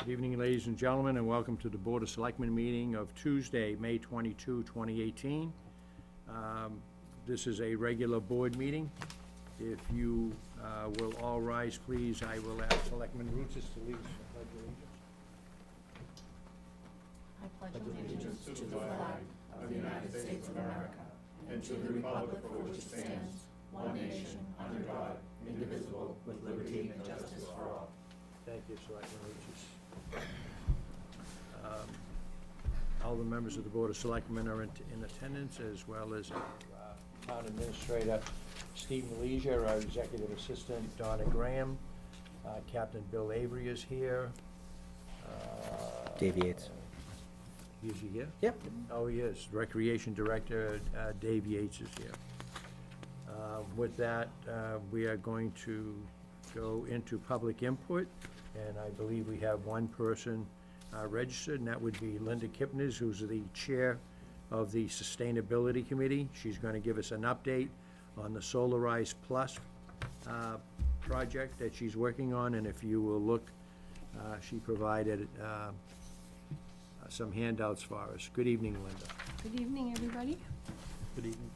Good evening, ladies and gentlemen, and welcome to the Board of Selectmen meeting of Tuesday, May 22, 2018. This is a regular board meeting. If you will all rise, please, I will ask Selectman Roots to lead us in the Pledge of Allegiance. I pledge allegiance to the flag of the United States of America and to the republic for which it stands, one nation, under God, indivisible, with liberty and justice for all. Thank you, Selectman Roots. All the members of the Board of Selectmen are in attendance, as well as Town Administrator Steve Leisure, our Executive Assistant Donna Graham, Captain Bill Avery is here. Dave Yates. Is he here? Yep. Oh, he is. Recreation Director Dave Yates is here. With that, we are going to go into public input, and I believe we have one person registered, and that would be Linda Kipnis, who's the chair of the Sustainability Committee. She's going to give us an update on the Solarize Plus project that she's working on, and if you will look, she provided some handouts for us. Good evening, Linda. Good evening, everybody. Good evening.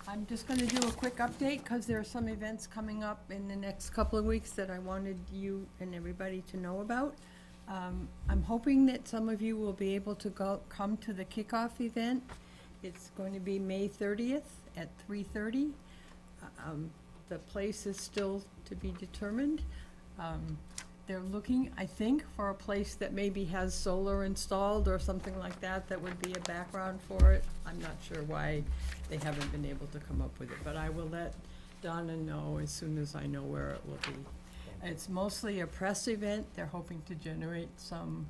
I'm just going to do a quick update because there are some events coming up in the next couple of weeks that I wanted you and everybody to know about. I'm hoping that some of you will be able to come to the kickoff event. It's going to be May 30th at 3:30. The place is still to be determined. They're looking, I think, for a place that maybe has solar installed or something like that, that would be a background for it. I'm not sure why they haven't been able to come up with it, but I will let Donna know as soon as I know where it will be. It's mostly a press event. They're hoping to generate some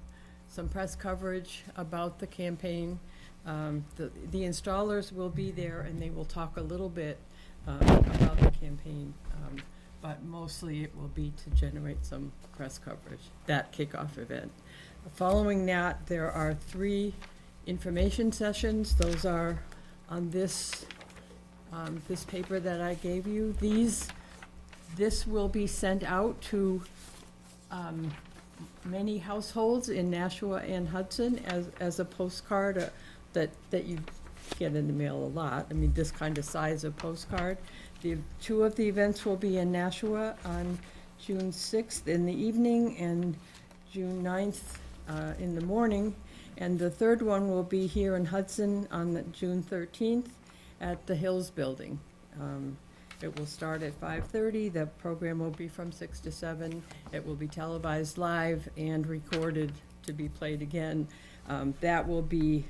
press coverage about the campaign. The installers will be there and they will talk a little bit about the campaign, but mostly it will be to generate some press coverage, that kickoff event. Following that, there are 3 information sessions. Those are on this paper that I gave you. This will be sent out to many households in Nashua and Hudson as a postcard that you get in the mail a lot. I mean, this kind of size of postcard. 2 of the events will be in Nashua on June 6th in the evening and June 9th in the morning. And the 3rd one will be here in Hudson on June 13th at the Hills Building. It will start at 5:30. The program will be from 6 to 7. It will be televised live and recorded to be played again. That will be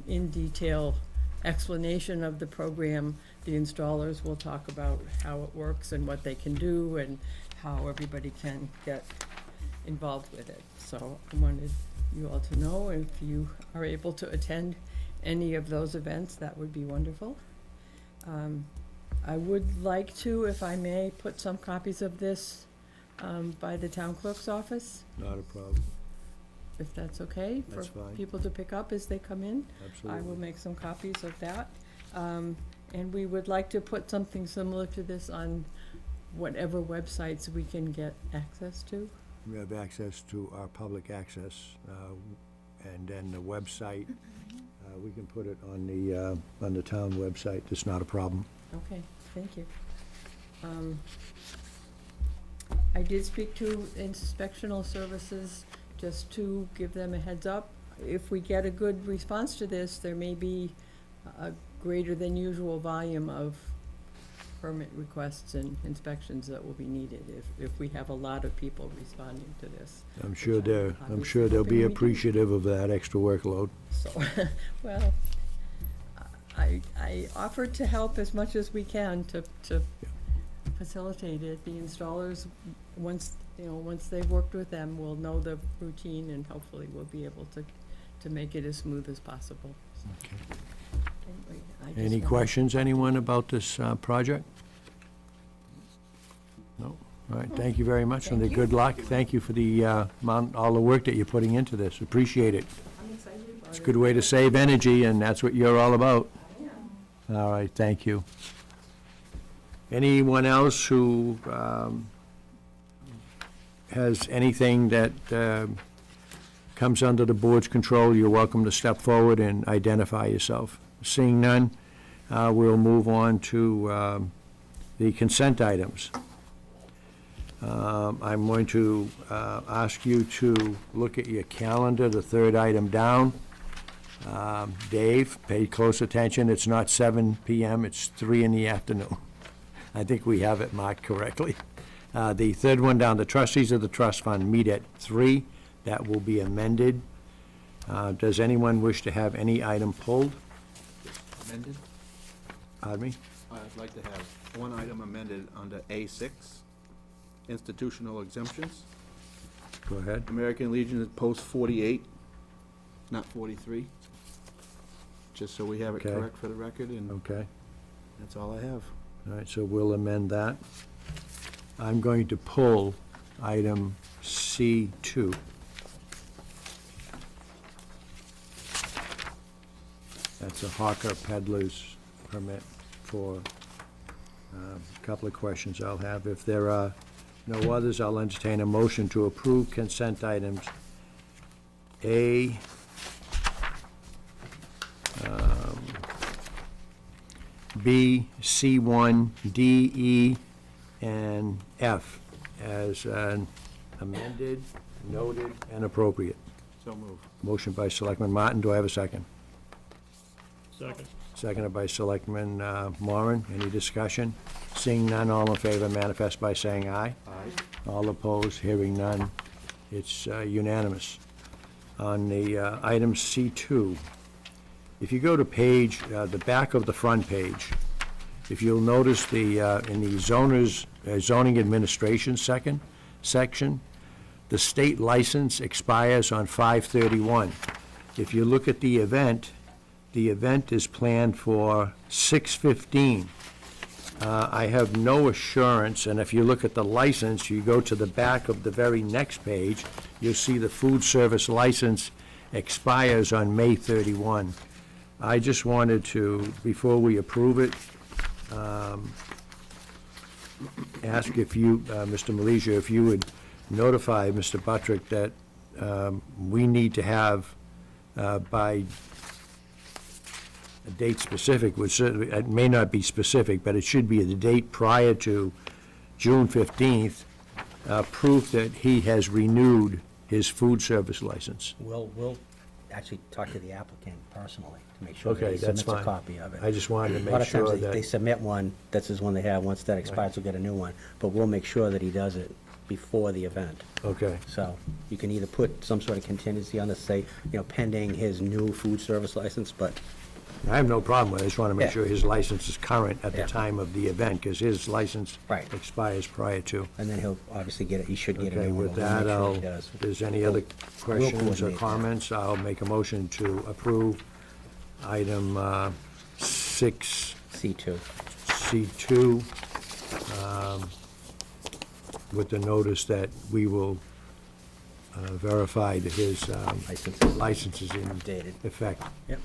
in detail explanation of the program. The installers will talk about how it works and what they can do and how everybody can get involved with it. So I wanted you all to know, if you are able to attend any of those events, that would be wonderful. I would like to, if I may, put some copies of this by the town clerk's office, Not a problem. if that's okay. That's for fine. people to pick up as they come in. Absolutely. I will make some copies of that. And we would like to put something similar to this on whatever websites we can get access to. We have access to our public access, and then the website, we can put it on the town website. It's not a problem. Okay, thank you. I did speak to Inspectional Services just to give them a heads up. If we get a good response to this, there may be a greater than usual volume of permit requests and inspections that will be needed if we have a lot of people responding to this. I'm sure they'll obviously be hoping we do. appreciative of that extra workload. So, well, I offered to help as much as we can to facilitate it. The installers, once they've worked with them, will know the routine and hopefully we'll be able to make it as smooth as possible. Okay. Anyway, I just Any wanted- questions, anyone, about this project? No? All right, thank you very much, and Thank you. good luck. Thank you for the all the work that you're putting into this. Appreciate it. I'm excited about it. It's a good way to save energy, and that's what you're all about. I am. All right, thank you. Anyone else who has anything that comes under the board's control, you're welcome to step forward and identify yourself. Seeing none, we'll move on to the consent items. I'm going to ask you to look at your calendar, the third item down. Dave, pay close attention, it's not 7 PM, it's 3 in the afternoon. I think we have it marked correctly. The third one down, the trustees of the trust fund meet at 3. That will be amended. Does anyone wish to have any item pulled? Amended? Pardon me? I'd like to have one item amended under A6, institutional exemptions. Go ahead. American Legion is post 48, not 43. Just so we have it Okay. correct for the record, and Okay. that's all I have. All right, so we'll amend that. I'm going to pull item C2. That's a hawker peddler's permit for a couple of questions I'll have. If there are no others, I'll entertain a motion to approve consent items A, B, C1, D, E, and F as amended, noted, and appropriate. So move. Motion by Selectman Martin. Do I have a second? Second. Seconded by Selectman Moran. Any discussion? Seeing none, all in favor manifest by saying aye. Aye. All opposed, hearing none. It's unanimous. On the item C2, if you go to page, the back of the front page, if you'll notice in the zoning administration section, the state license expires on 5/31. If you look at the event is planned for 6/15. I have no assurance, and if you look at the license, you go to the back of the very next page, you'll see the food service license expires on May 31. I just wanted to, before we approve it, ask if you, Mr. Malaysia, if you would notify Mr. Buttrick that we need to have by a date specific, which certainly, it may not be specific, but it should be the date prior to June 15th, proof that he has renewed his food service license. We'll actually talk to the applicant personally to make sure that Okay, he that's submits a fine. copy of it. I just wanted to A lot make of sure times they that, submit one, this is one they have, once that expires, we'll get a new one, but we'll make sure that he does it before the event. okay, So you can either put some sort of contingency on this, say, pending his new food service license, but I have no problem with it, I just want to make Yeah. sure his license is current at the Yeah. time of the event, because his license Right. expires prior to. and then he'll obviously get it, he should get a Okay, new one. with but we'll that, make sure I'll, he does. if there's any other questions or coordinate that. comments, I'll make a motion to approve item 6C2 C2. with the notice that we will verify that his Licenses. license is in Dated. effect. Yep.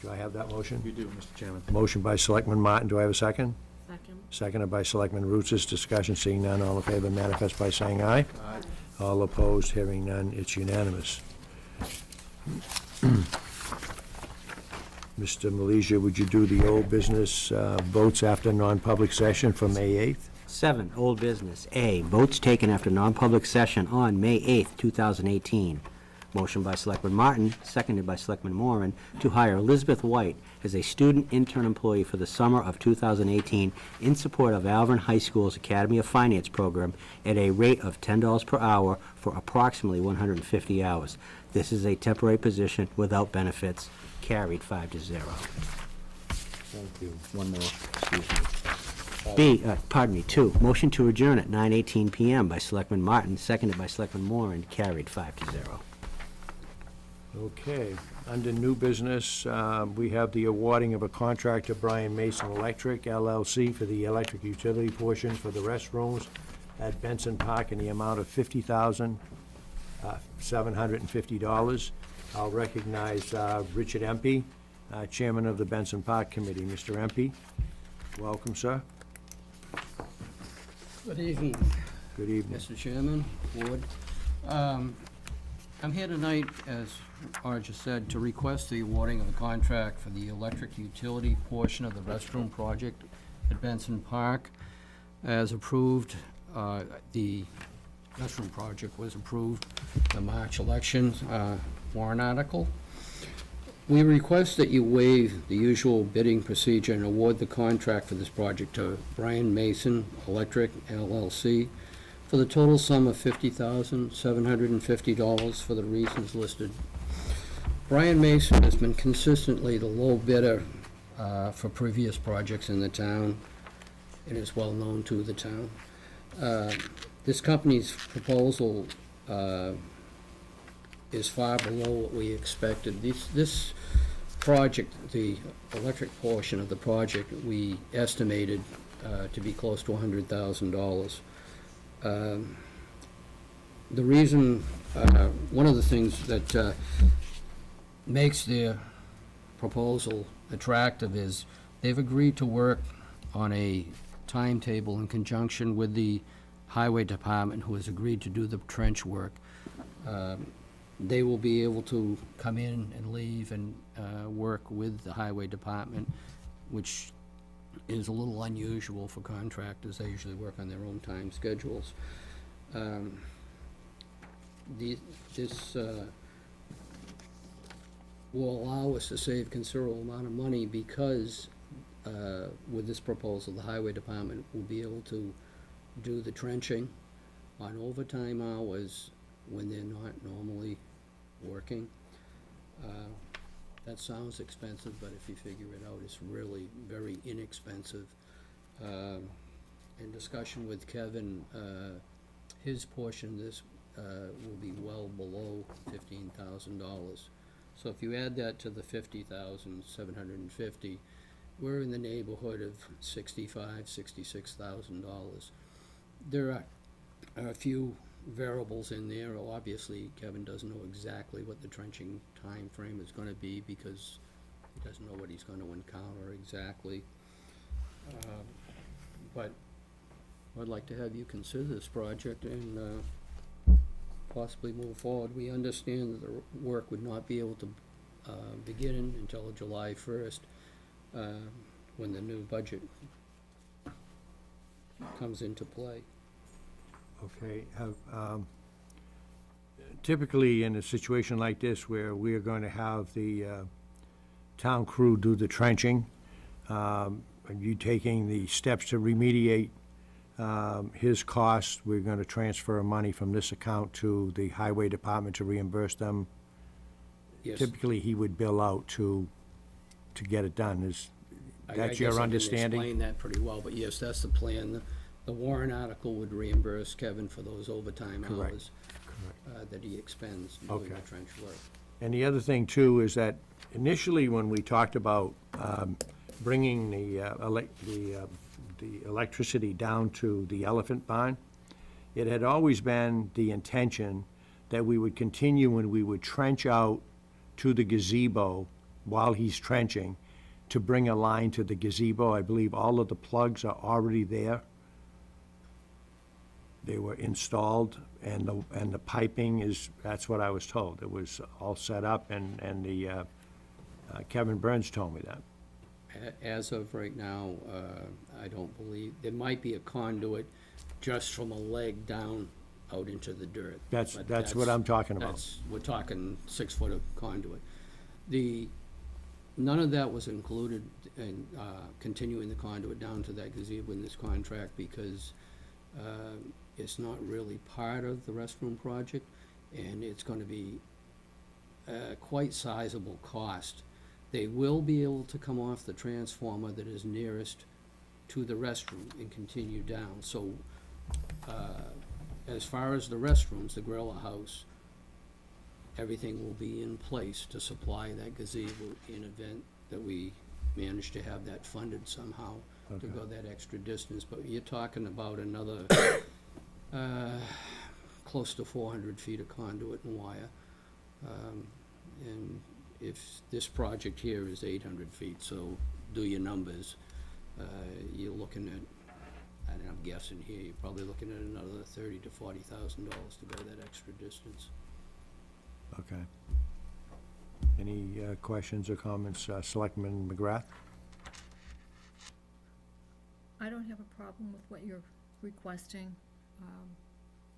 Do I have that motion? You do, Mr. Chairman. Motion by Selectman Martin, do I have a second? Second. Seconded by Selectman Roots. Discussion, seeing none, all in favor manifest by saying aye. Aye. All opposed, hearing none, it's unanimous. Mr. Malaysia, would you do the old business votes after non-public session for May 8th? 7, old business. A, votes taken after non-public session on May 8th, 2018. Motion by Selectman Martin, seconded by Selectman Moran, to hire Elizabeth White as a student intern employee for the summer of 2018 in support of Alvern High School's Academy of Finance program at a rate of $10 per hour for approximately 150 hours. This is a temporary position without benefits. Carried 5-0. Thank you. One more, excuse me. 2, motion to adjourn at 9:18 PM by Selectman Martin, seconded by Selectman Moran, carried 5-0. Okay, under new business, we have the awarding of a contract to Brian Mason Electric LLC for the electric utility portion for the restrooms at Benson Park in the amount of $50,750. I'll recognize Richard Empey, Chairman of the Benson Park Committee. Mr. Empey, welcome, sir. Good evening. Good evening. Mr. Chairman, Board. I'm here tonight, as Arja said, to request the awarding of a contract for the electric utility portion of the restroom project at Benson Park. As approved, the restroom project was approved the March election warrant article. We request that you waive the usual bidding procedure and award the contract for this project to Brian Mason Electric LLC for the total sum of $50,750 for the reasons listed. Brian Mason has been consistently the low bidder for previous projects in the town. It is well known to the town. This company's proposal is far below what we expected. This project, the electric portion of the project, we estimated to be close to $100,000. The reason, one of the things that makes their proposal attractive is they've agreed to work on a timetable in conjunction with the highway department, who has agreed to do the trench work. They will be able to come in and leave and work with the highway department, which is a little unusual for contractors. They usually work on their own time schedules. This will allow us to save considerable amount of money because with this proposal, the highway department will be able to do the trenching on overtime hours when they're not normally working. That sounds expensive, but if you figure it out, it's really very inexpensive. In discussion with Kevin, his portion of this will be well below $15,000. So if you add that to the $50,750, we're in the neighborhood of $65,000, $66,000. There are a few variables in there. Obviously, Kevin doesn't know exactly what the trenching time frame is going to be because he doesn't know what he's going to encounter exactly. But I'd like to have you consider this project and possibly move forward. We understand that the work would not be able to begin until July 1st, when the new budget comes into play. Okay. Typically, in a situation like this, where we are going to have the town crew do the trenching, are you taking the steps to remediate his costs? We're going to transfer money from this account to the highway department to reimburse them? Yes. Typically, he would bill out to get it done. Is that your understanding? I guess I didn't explain that pretty well, but yes, that's the plan. The warrant article would reimburse Kevin for those overtime Correct. hours that he expends doing the Okay. trench work. And the other thing, too, is that initially, when we talked about bringing the electricity down to the elephant barn, it had always been the intention that we would continue and we would trench out to the gazebo while he's trenching to bring a line to the gazebo. I believe all of the plugs are already there. They were installed, and the piping is, that's what I was told. It was all set up, and the Kevin Burns told me that. As of right now, I don't believe, there might be a conduit just from a leg down out into the dirt. That's But what I'm talking about. We're talking 6 foot of conduit. None of that was included in continuing the conduit down to that gazebo in this contract because it's not really part of the restroom project, and it's going to be quite sizable cost. They will be able to come off the transformer that is nearest to the restroom and continue down. So as far as the restrooms, the Gorilla House, everything will be in place to supply that gazebo in event that we manage to have that funded somehow to go that extra distance. But you're talking about another close to 400 feet of conduit and wire. And if this project here is 800 feet, so do your numbers, you're looking at, I don't know, guessing here, you're probably looking at another $30,000 to $40,000 to go that extra distance. Okay. Any questions or comments? Selectman McGrath? I don't have a problem with what you're requesting,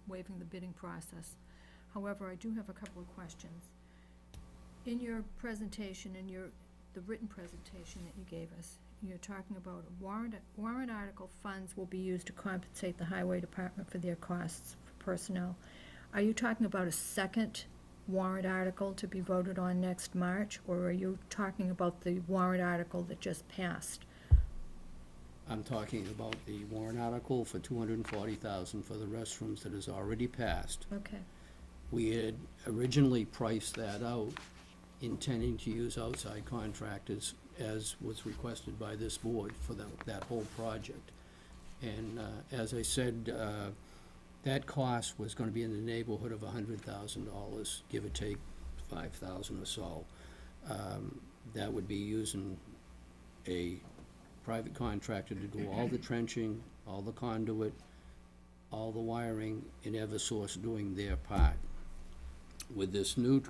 waiving the bidding process. However, I do have a couple of questions. In your presentation, the written presentation that you gave us, you're talking about warrant article funds will be used to compensate the highway department for their costs for personnel. Are you talking about a second warrant article to be voted on next March, or are you talking about the warrant article that just passed? I'm talking about the warrant article for $240,000 for the restrooms that has already passed. Okay, We had originally priced that out, intending to use outside contractors as was requested by this board for that whole project. And as I said, that cost was gonna be in the neighborhood of $100,000, give or take 5,000 or so. That would be using a private contractor to do all the trenching, all the conduit, all the wiring, and Eversource doing their part. With this new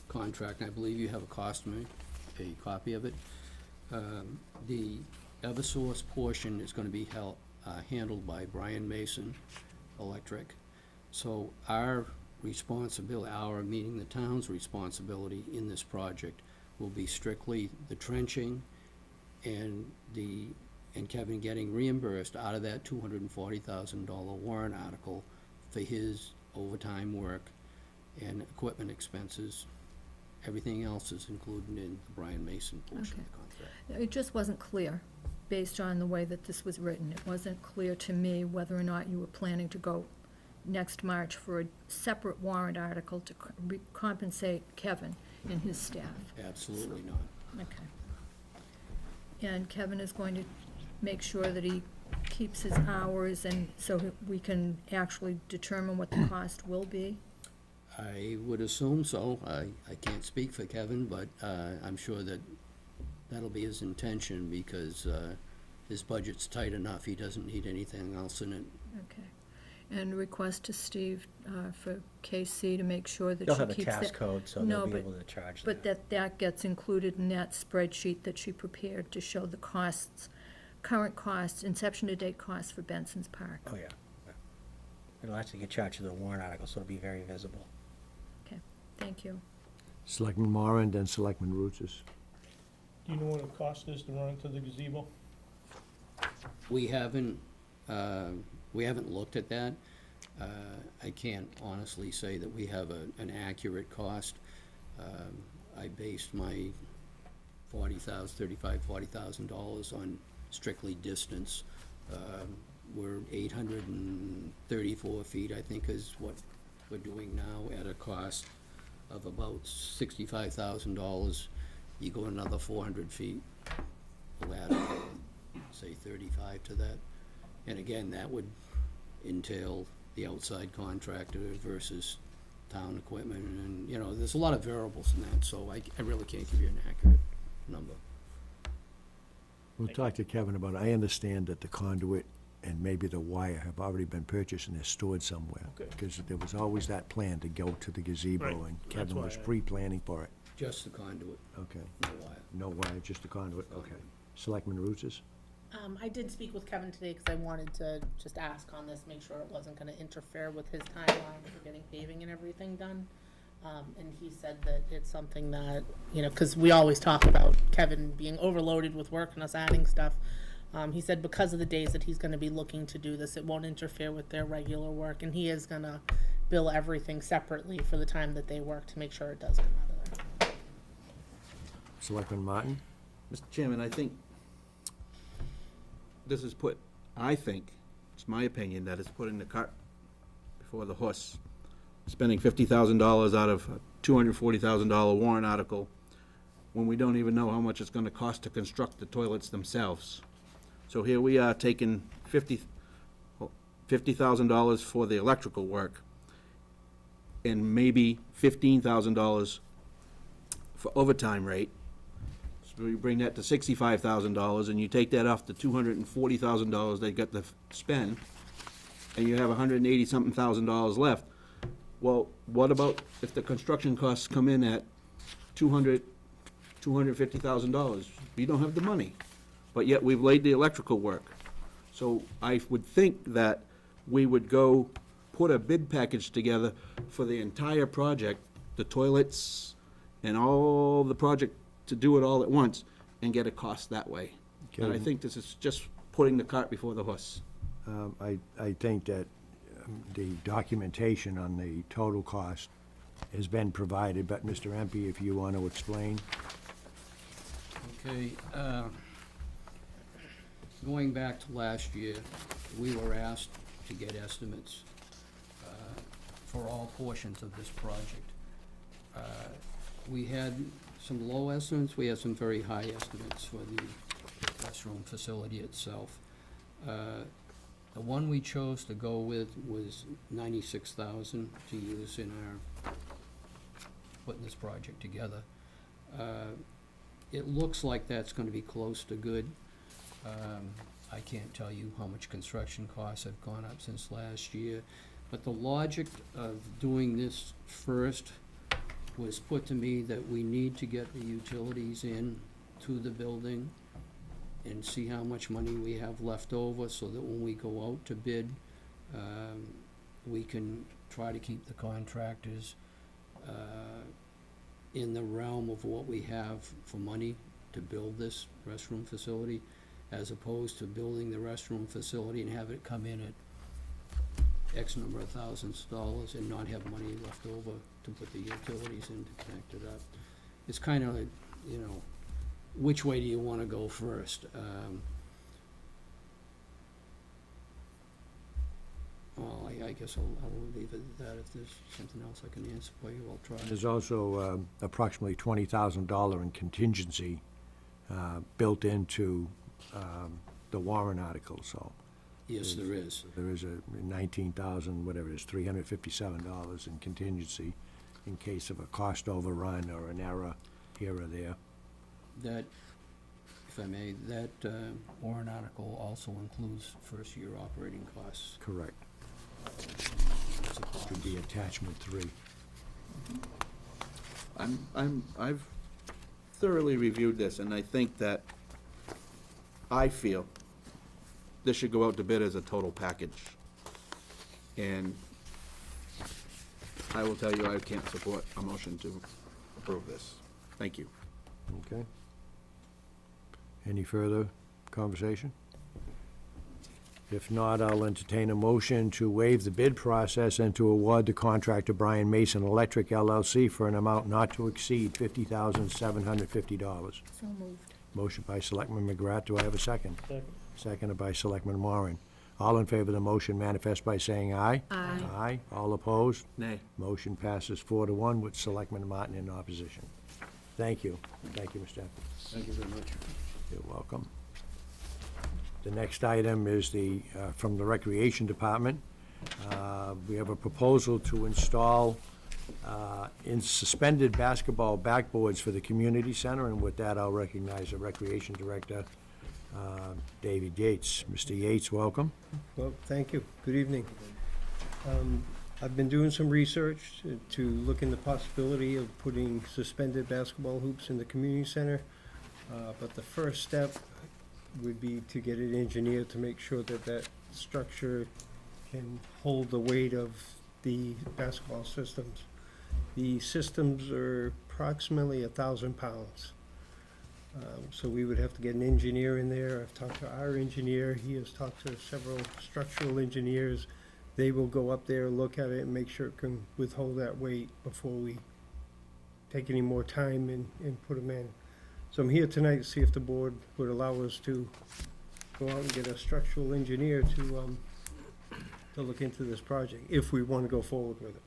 contract, I believe you have a copy of it. The Eversource portion is gonna be handled by Brian Mason Electric. So our responsibility, meaning the town's responsibility in this project, will be strictly the trenching and Kevin getting reimbursed out of that $240,000 warrant article for his overtime work and equipment expenses. Everything else is included in the Brian Mason portion of the contract. it just wasn't clear, based on the way that this was written. It wasn't clear to me whether or not you were planning to go next March for a separate warrant article to compensate Kevin and his staff. Absolutely not. Okay. And Kevin is going to make sure that he keeps his hours, and so we can actually determine what the cost will be? I would assume so. I can't speak for Kevin, but I'm sure that that'll be his intention, because his budget's tight enough, he doesn't need anything else in it. Okay. And request to Steve for KC to make sure that They'll she have a keeps task that. code, so No, they'll be but- able to charge But that. that gets included in that spreadsheet that she prepared to show the costs, current costs, inception to date costs for Benson's Park. Oh, yeah. It'll actually get charged to the warrant article, so it'll be very visible. Okay, thank you. Selectman Moran, then Selectman Roots. Do you know what it cost is to run into the gazebo? We haven't looked at that. I can't honestly say that we have an accurate cost. I based my $40,000 on strictly distance. We're 834 feet, I think, is what we're doing now, at a cost of about $65,000. You go another 400 feet, we'll add, say, 35 to that. And again, that would entail the outside contractor versus town equipment, and, there's a lot of variables in that, so I really can't give you an accurate number. We'll talk to Kevin about it. I understand that the conduit and maybe the wire have already been purchased and they're stored somewhere. Okay. Because there was always that plan to go to the gazebo, Right. and That's Kevin why was I- pre-planning for it. Just the conduit, Okay. no wire. No wire, just the conduit, okay. Selectman Roots? I did speak with Kevin today because I wanted to just ask on this, make sure it wasn't gonna interfere with his timeline for getting paving and everything done. And he said that it's something that, cause we always talk about Kevin being overloaded with work and us adding stuff. He said because of the days that he's gonna be looking to do this, it won't interfere with their regular work, and he is gonna bill everything separately for the time that they work to make sure it does come out of there. Selectman Martin? Mr. Chairman, I think this is it's my opinion, that it's putting the cart before the horse. Spending $50,000 out of a $240,000 warrant article when we don't even know how much it's gonna cost to construct the toilets themselves. So here we are taking $50,000 for the electrical work and maybe $15,000 for overtime rate. So you bring that to $65,000, and you take that off the $240,000 they got to spend, and you have $180-something thousand left. Well, what about if the construction costs come in at $250,000? We don't have the money, but yet we've laid the electrical work. So I would think that we would go put a bid package together for the entire project, the toilets and all the project, to do it all at once and get a cost that way. And I Okay. think this is just putting the cart before the horse. I think that the documentation on the total cost has been provided, but Mr. Empey, if you want to explain. Okay, going back to last year, we were asked to get estimates for all portions of this project. We had some low estimates, we had some very high estimates for the restroom facility itself. The one we chose to go with was $96,000 to use in our putting this project together. It looks like that's gonna be close to good. I can't tell you how much construction costs have gone up since last year, but the logic of doing this first was put to me that we need to get the utilities in to the building and see how much money we have left over, so that when we go out to bid, we can try to keep the contractors in the realm of what we have for money to build this restroom facility, as opposed to building the restroom facility and have it come in at X number of thousands of dollars and not have money left over to put the utilities in to connect it up. It's kind of, you know, which way do you want to go first? Well, I guess I'll leave it at that. If there's something else I can answer for you, I'll try. There's also approximately $20,000 in contingency built into the warrant article, so Yes, there is. there is a 19,000, whatever it is, $357 in contingency in case of a cost overrun or an error here or there. That, if I may, that warrant article also includes first-year operating costs. Correct. as a cost. Should be attachment 3. I've thoroughly reviewed this, and I think that, I feel this should go out to bid as a total package. And I will tell you, I can't support a motion to approve this. Thank you. Okay. Any further conversation? If not, I'll entertain a motion to waive the bid process and to award the contract to Brian Mason Electric LLC for an amount not to exceed $50,750. So moved. Motion by Selectman McGrath. Do I have a second? Second. Seconded by Selectman Warren. All in favor of the motion manifest by saying aye. Aye. Aye. All opposed? Nay. Motion passes 4-1 with Selectman Martin in opposition. Thank you. Thank you, Mr. Empey. Thank you very much. You're welcome. The next item is from the Recreation Department. We have a proposal to install in suspended basketball backboards for the community center, and with that, I'll recognize the Recreation Director, David Yates. Mr. Yates, welcome. Well, thank you. Good evening. I've been doing some research to look into the possibility of putting suspended basketball hoops in the community center. But the first step would be to get it engineered to make sure that that structure can hold the weight of the basketball systems. The systems are approximately 1,000 pounds. So we would have to get an engineer in there. I've talked to our engineer. He has talked to several structural engineers. They will go up there, look at it, and make sure it can withhold that weight before we take any more time and put them in. So I'm here tonight to see if the board would allow us to go out and get a structural engineer to look into this project, if we want to go forward with it.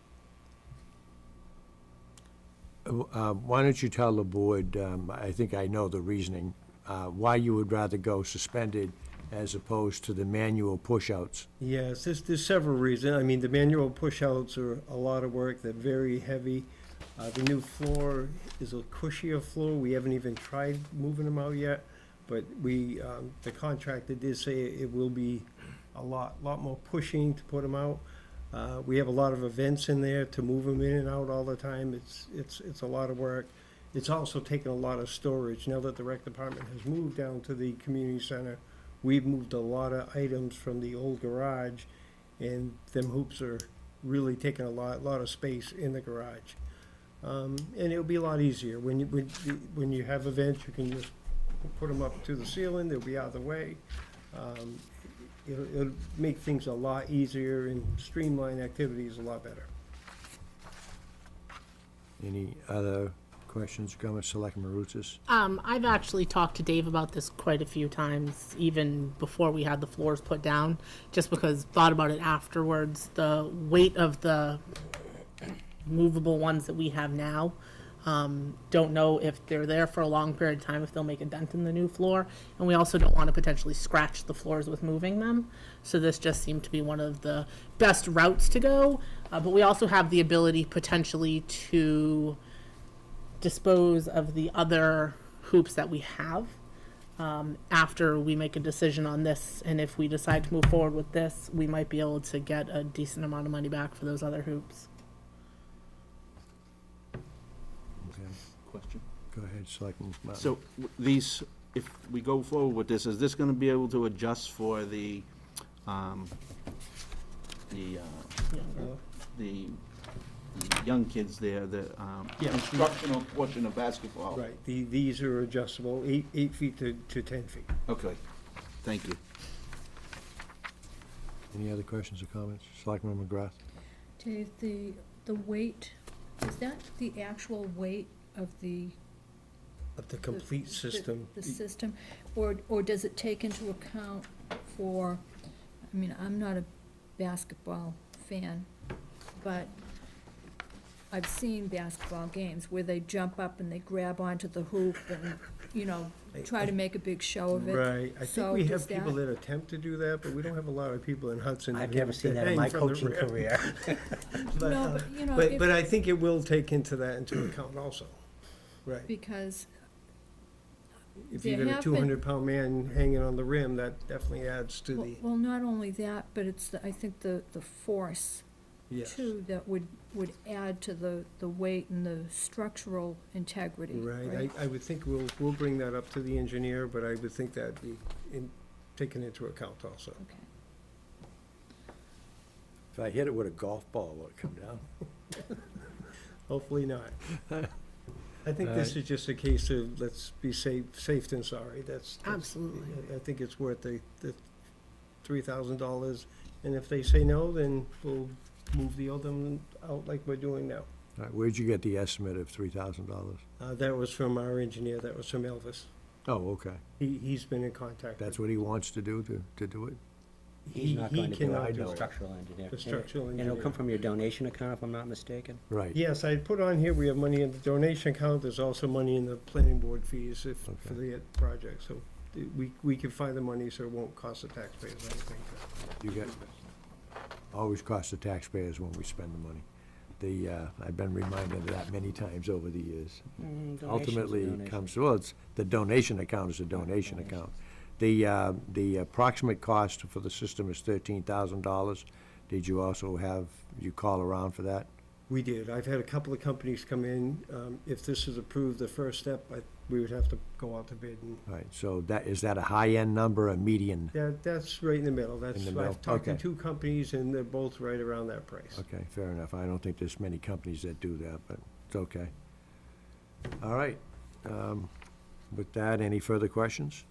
Why don't you tell the board, I think I know the reasoning, why you would rather go suspended as opposed to the manual push-outs? Yes, there's several reasons. I mean, the manual push-outs are a lot of work. They're very heavy. The new floor is a cushier floor. We haven't even tried moving them out yet, but the contractor did say it will be a lot more pushing to put them out. We have a lot of events in there to move them in and out all the time. It's a lot of work. It's also taken a lot of storage. Now that the rec department has moved down to the community center, we've moved a lot of items from the old garage, and them hoops are really taking a lot of space in the garage. And it'll be a lot easier. When you have events, you can just put them up to the ceiling, they'll be out of the way. It'll make things a lot easier and streamline activities a lot better. Any other questions, comments, Selectman Marutis? I've actually talked to Dave about this quite a few times, even before we had the floors put down, just because thought about it afterwards. The weight of the movable ones that we have now, don't know if they're there for a long period of time, if they'll make a dent in the new floor. And we also don't want to potentially scratch the floors with moving them. So this just seemed to be one of the best routes to go. But we also have the ability potentially to dispose of the other hoops that we have after we make a decision on this. And if we decide to move forward with this, we might be able to get a decent amount of money back for those other hoops. Okay, Question. go ahead, Selectman Martin. So these, if we go forward with this, is this gonna be able to adjust for the young kids there, the Yeah. instructional portion of basketball? Right, these are adjustable, 8 feet to 10 feet. Okay, thank you. Any other questions or comments? Selectman McGrath? Dave, the weight, is that the actual weight of the? Of the complete system. The system, or does it take into account for, I mean, I'm not a basketball fan, but I've seen basketball games where they jump up and they grab onto the hoop and, try to make a big show of it. Right, I think So we does have people that- that attempt to do that, but we don't have a lot of people in Hudson. I've that never seen that in my hang from the coaching rim. career. But, No, uh, but, But I think it will take into that into account also. Right. because If there you got a have been- 200-pound man hanging on the rim, that definitely adds to the, well, not only that, but it's, I think the force yes. too, that would add to the weight and the structural integrity, Right, right? I would think we'll bring that up to the engineer, but I would think that'd be taken into account also. Okay. If I hit it with a golf ball, will it come down? Hopefully not. I think this is just a case of, let's be safe than sorry. That's Absolutely. I think it's worth the $3,000, and if they say no, then we'll move the other one out like we're doing now. All right, where'd you get the estimate of $3,000? That was from our engineer, that was from Elvis. Oh, okay. He's been in contact. That's what he wants to do, to do it? He's not going to do cannot it, do the it. structural engineer. The structural And it'll engineer. come from your donation account, if I'm not mistaken? Right. Yes, I put on here, we have money in the donation account, there's also money in the planning board fees for Okay. the project, so we can find the money so it won't cost the taxpayers anything. You get, always cost the taxpayers when we spend the money. I've been reminded of that many times over the years. Donation's a Ultimately, it donation. comes, well, it's, the donation account is a donation account. The approximate cost for the system is $13,000. Did you also have, you call around for that? We did, I've had a couple of companies come in, if this is approved, the first step, we would have to go out to bid, and All right, so is that a high-end number, a median? that's right in the middle, In the middle, I've talked to okay. 2 companies, and they're both right around that price. Okay, fair enough. I don't think there's many companies that do that, but it's okay. All right. With that, any further questions?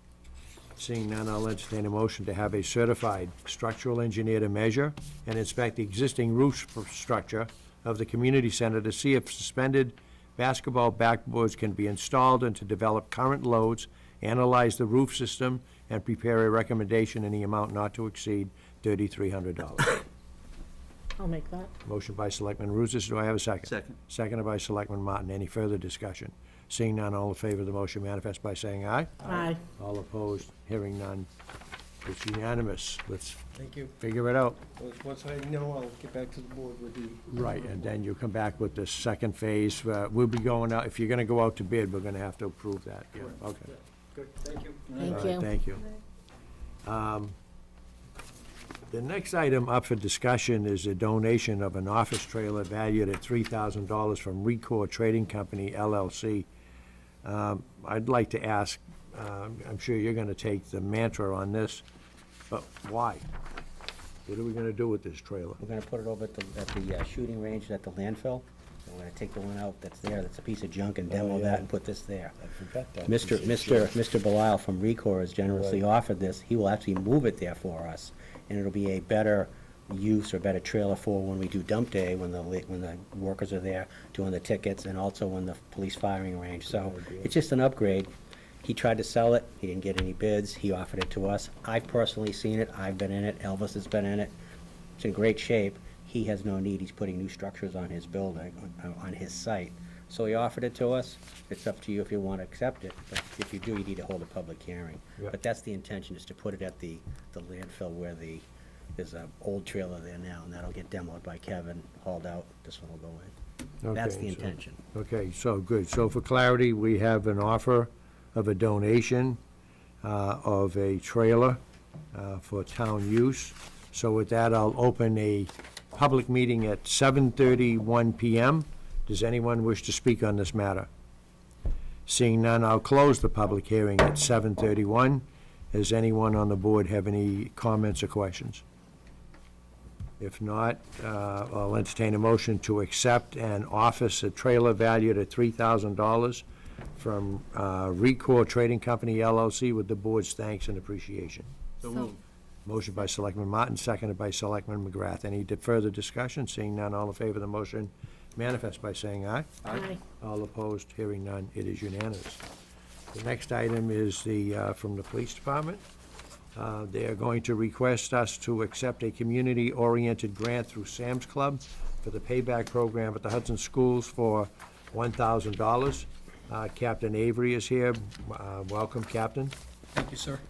Seeing none, I'll entertain a motion to have a certified structural engineer to measure and inspect the existing roof structure of the community center to see if suspended basketball backboards can be installed and to develop current loads, analyze the roof system, and prepare a recommendation in the amount not to exceed $3,300. I'll make that. Motion by Selectman Ruzis, do I have a second? Second. Seconded by Selectman Martin. Any further discussion? Seeing none, all in favor of the motion manifest by saying aye. Aye. All opposed, hearing none, It's unanimous. Let's Thank you. figure it out. Once I know, I'll get back to the board with the. Right, and then you come back with the second phase. We'll be going out, if you're gonna go out to bid, we're gonna have to approve that. Yeah, okay. Good, thank you. Thank All right, you. Thank you. The next item up for discussion is a donation of an office trailer valued at $3,000 from Recor Trading Company LLC. I'd like to ask, I'm sure you're gonna take the mantra on this, but why? What are we gonna do with this trailer? We're gonna put it over at the shooting range at the landfill. We're gonna take the one out that's there, that's a piece of junk, and demo yeah. that and put this there. I forgot that. Mr. Belisle from Recor has generously offered this. He will actually move it there for us, and it'll be a better use or better trailer for when we do dump day, when the workers are there doing the tickets, and also when the police firing range. So it's just an upgrade. He tried to sell it. He didn't get any bids. He offered it to us. I've personally seen it. I've been in it. Elvis has been in it. It's in great shape. He has no need. He's putting new structures on his building, on his site. So he offered it to us. It's up to you if you want to accept it, but if you do, you need to hold a public hearing. Yeah. But that's the intention, is to put it at the landfill where there's an old trailer there now, and that'll get demoed by Kevin, hauled out. This one will go in. That's Okay, the so- intention. Okay, so, good. So for clarity, we have an offer of a donation of a trailer for town use. So with that, I'll open a public meeting at 7:31 PM. Does anyone wish to speak on this matter? Seeing none, I'll close the public hearing at 7:31. Does anyone on the board have any comments or questions? If not, I'll entertain a motion to accept and office a trailer valued at $3,000 from Recor Trading Company LLC with the board's thanks and appreciation. So moved. Motion by Selectman Martin, seconded by Selectman McGrath. Any further discussion? Seeing none, all in favor of the motion, manifest by saying aye. Aye. All opposed, hearing none, it is unanimous. The next item is from the police department. They are going to request us to accept a community-oriented grant through Sam's Club for the payback program at the Hudson Schools for $1,000. Captain Avery is here. Welcome, Captain. Thank you, sir.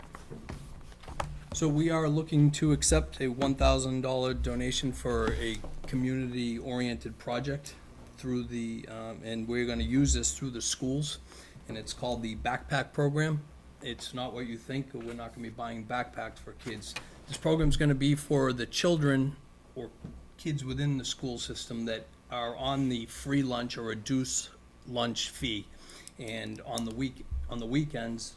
So we are looking to accept a $1,000 donation for a community-oriented project through and we're gonna use this through the schools, and it's called the Backpack Program. It's not what you think. We're not gonna be buying backpacks for kids. This program's gonna be for the children or kids within the school system that are on the free lunch or reduced lunch fee. And on the weekends,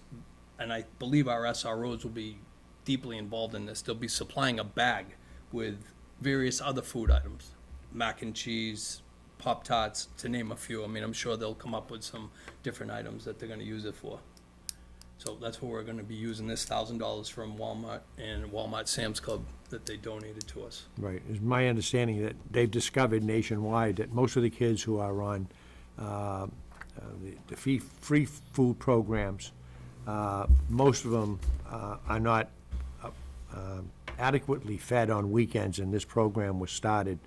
and I believe our SROs will be deeply involved in this, they'll be supplying a bag with various other food items, mac and cheese, Pop-Tarts, to name a few. I mean, I'm sure they'll come up with some different items that they're gonna use it for. So that's what we're gonna be using this $1,000 from Walmart and Walmart Sam's Club that they donated to us. Right. It's my understanding that they've discovered nationwide that most of the kids who are on the free food programs, most of them are not adequately fed on weekends, and this program was started.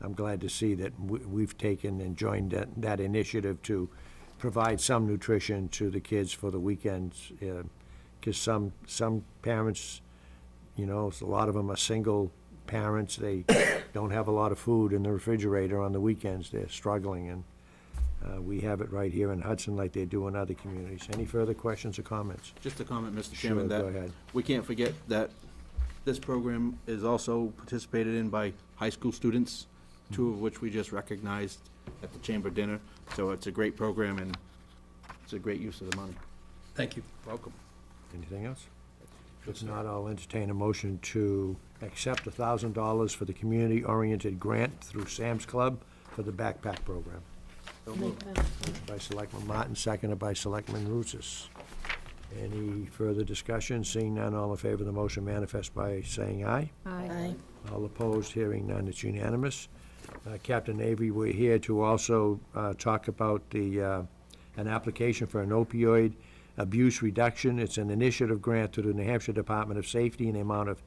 I'm glad to see that we've taken and joined that initiative to provide some nutrition to the kids for the weekends, because some parents, you know, a lot of them are single parents. They don't have a lot of food in the refrigerator on the weekends. They're struggling, and we have it right here in Hudson like they do in other communities. Any further questions or comments? Just a comment, Mr. Sure, Chairman, go that ahead. we can't forget that this program is also participated in by high school students, two of which we just recognized at the chamber dinner. So it's a great program, and it's a great use of the money. Thank you. Welcome. Anything else? If not, I'll entertain a motion to accept $1,000 for the community-oriented grant through Sam's Club for the backpack program. Motion by Selectman Martin, seconded by Selectman Rousas. Any further discussion? Seeing none, all in favor of the motion manifest by saying aye. Aye. All opposed, hearing none, it's unanimous. Captain Avery, we're here to also talk about an application for an opioid abuse reduction. It's an initiative grant to the New Hampshire Department of Safety in the amount of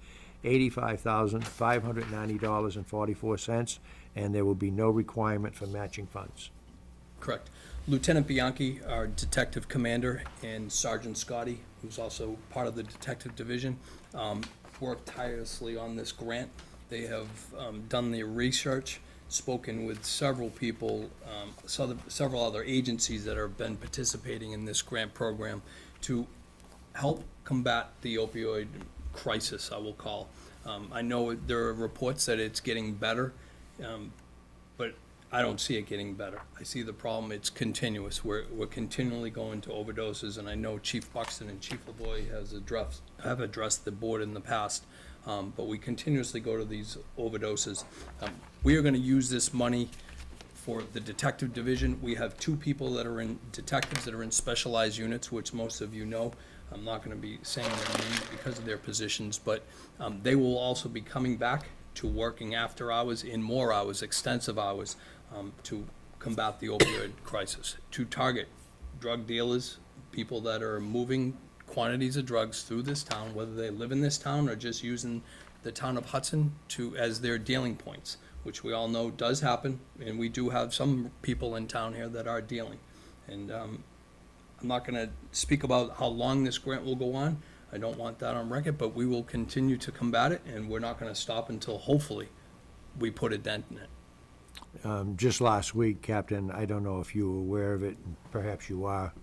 $85,590.44, and there will be no requirement for matching funds. Correct. Lieutenant Bianchi, our detective commander, and Sergeant Scotty who's also part of the detective division, worked tirelessly on this grant. They have done their research, spoken with several people, several other agencies that have been participating in this grant program to help combat the opioid crisis, I will call. I know there are reports that it's getting better, but I don't see it getting better. I see the problem, it's continuous. We're continually going to overdoses, and I know Chief Buxton and Chief LaVoy have addressed the board in the past, but we continuously go to these overdoses. We are gonna use this money for the detective division. We have 2 people that are in, detectives that are in specialized units, which most of you know. I'm not gonna be saying their names because of their positions, but they will also be coming back to working after hours, in more hours, extensive hours, to combat the opioid crisis, to target drug dealers, people that are moving quantities of drugs through this town, whether they live in this town or just using the town of Hudson as their dealing points, which we all know does happen, and we do have some people in town here that are dealing. And I'm not gonna speak about how long this grant will go on. I don't want that on record, but we will continue to combat it, and we're not gonna stop until hopefully we put a dent in it. Just last week, Captain, I don't know if you were aware of it, perhaps you are,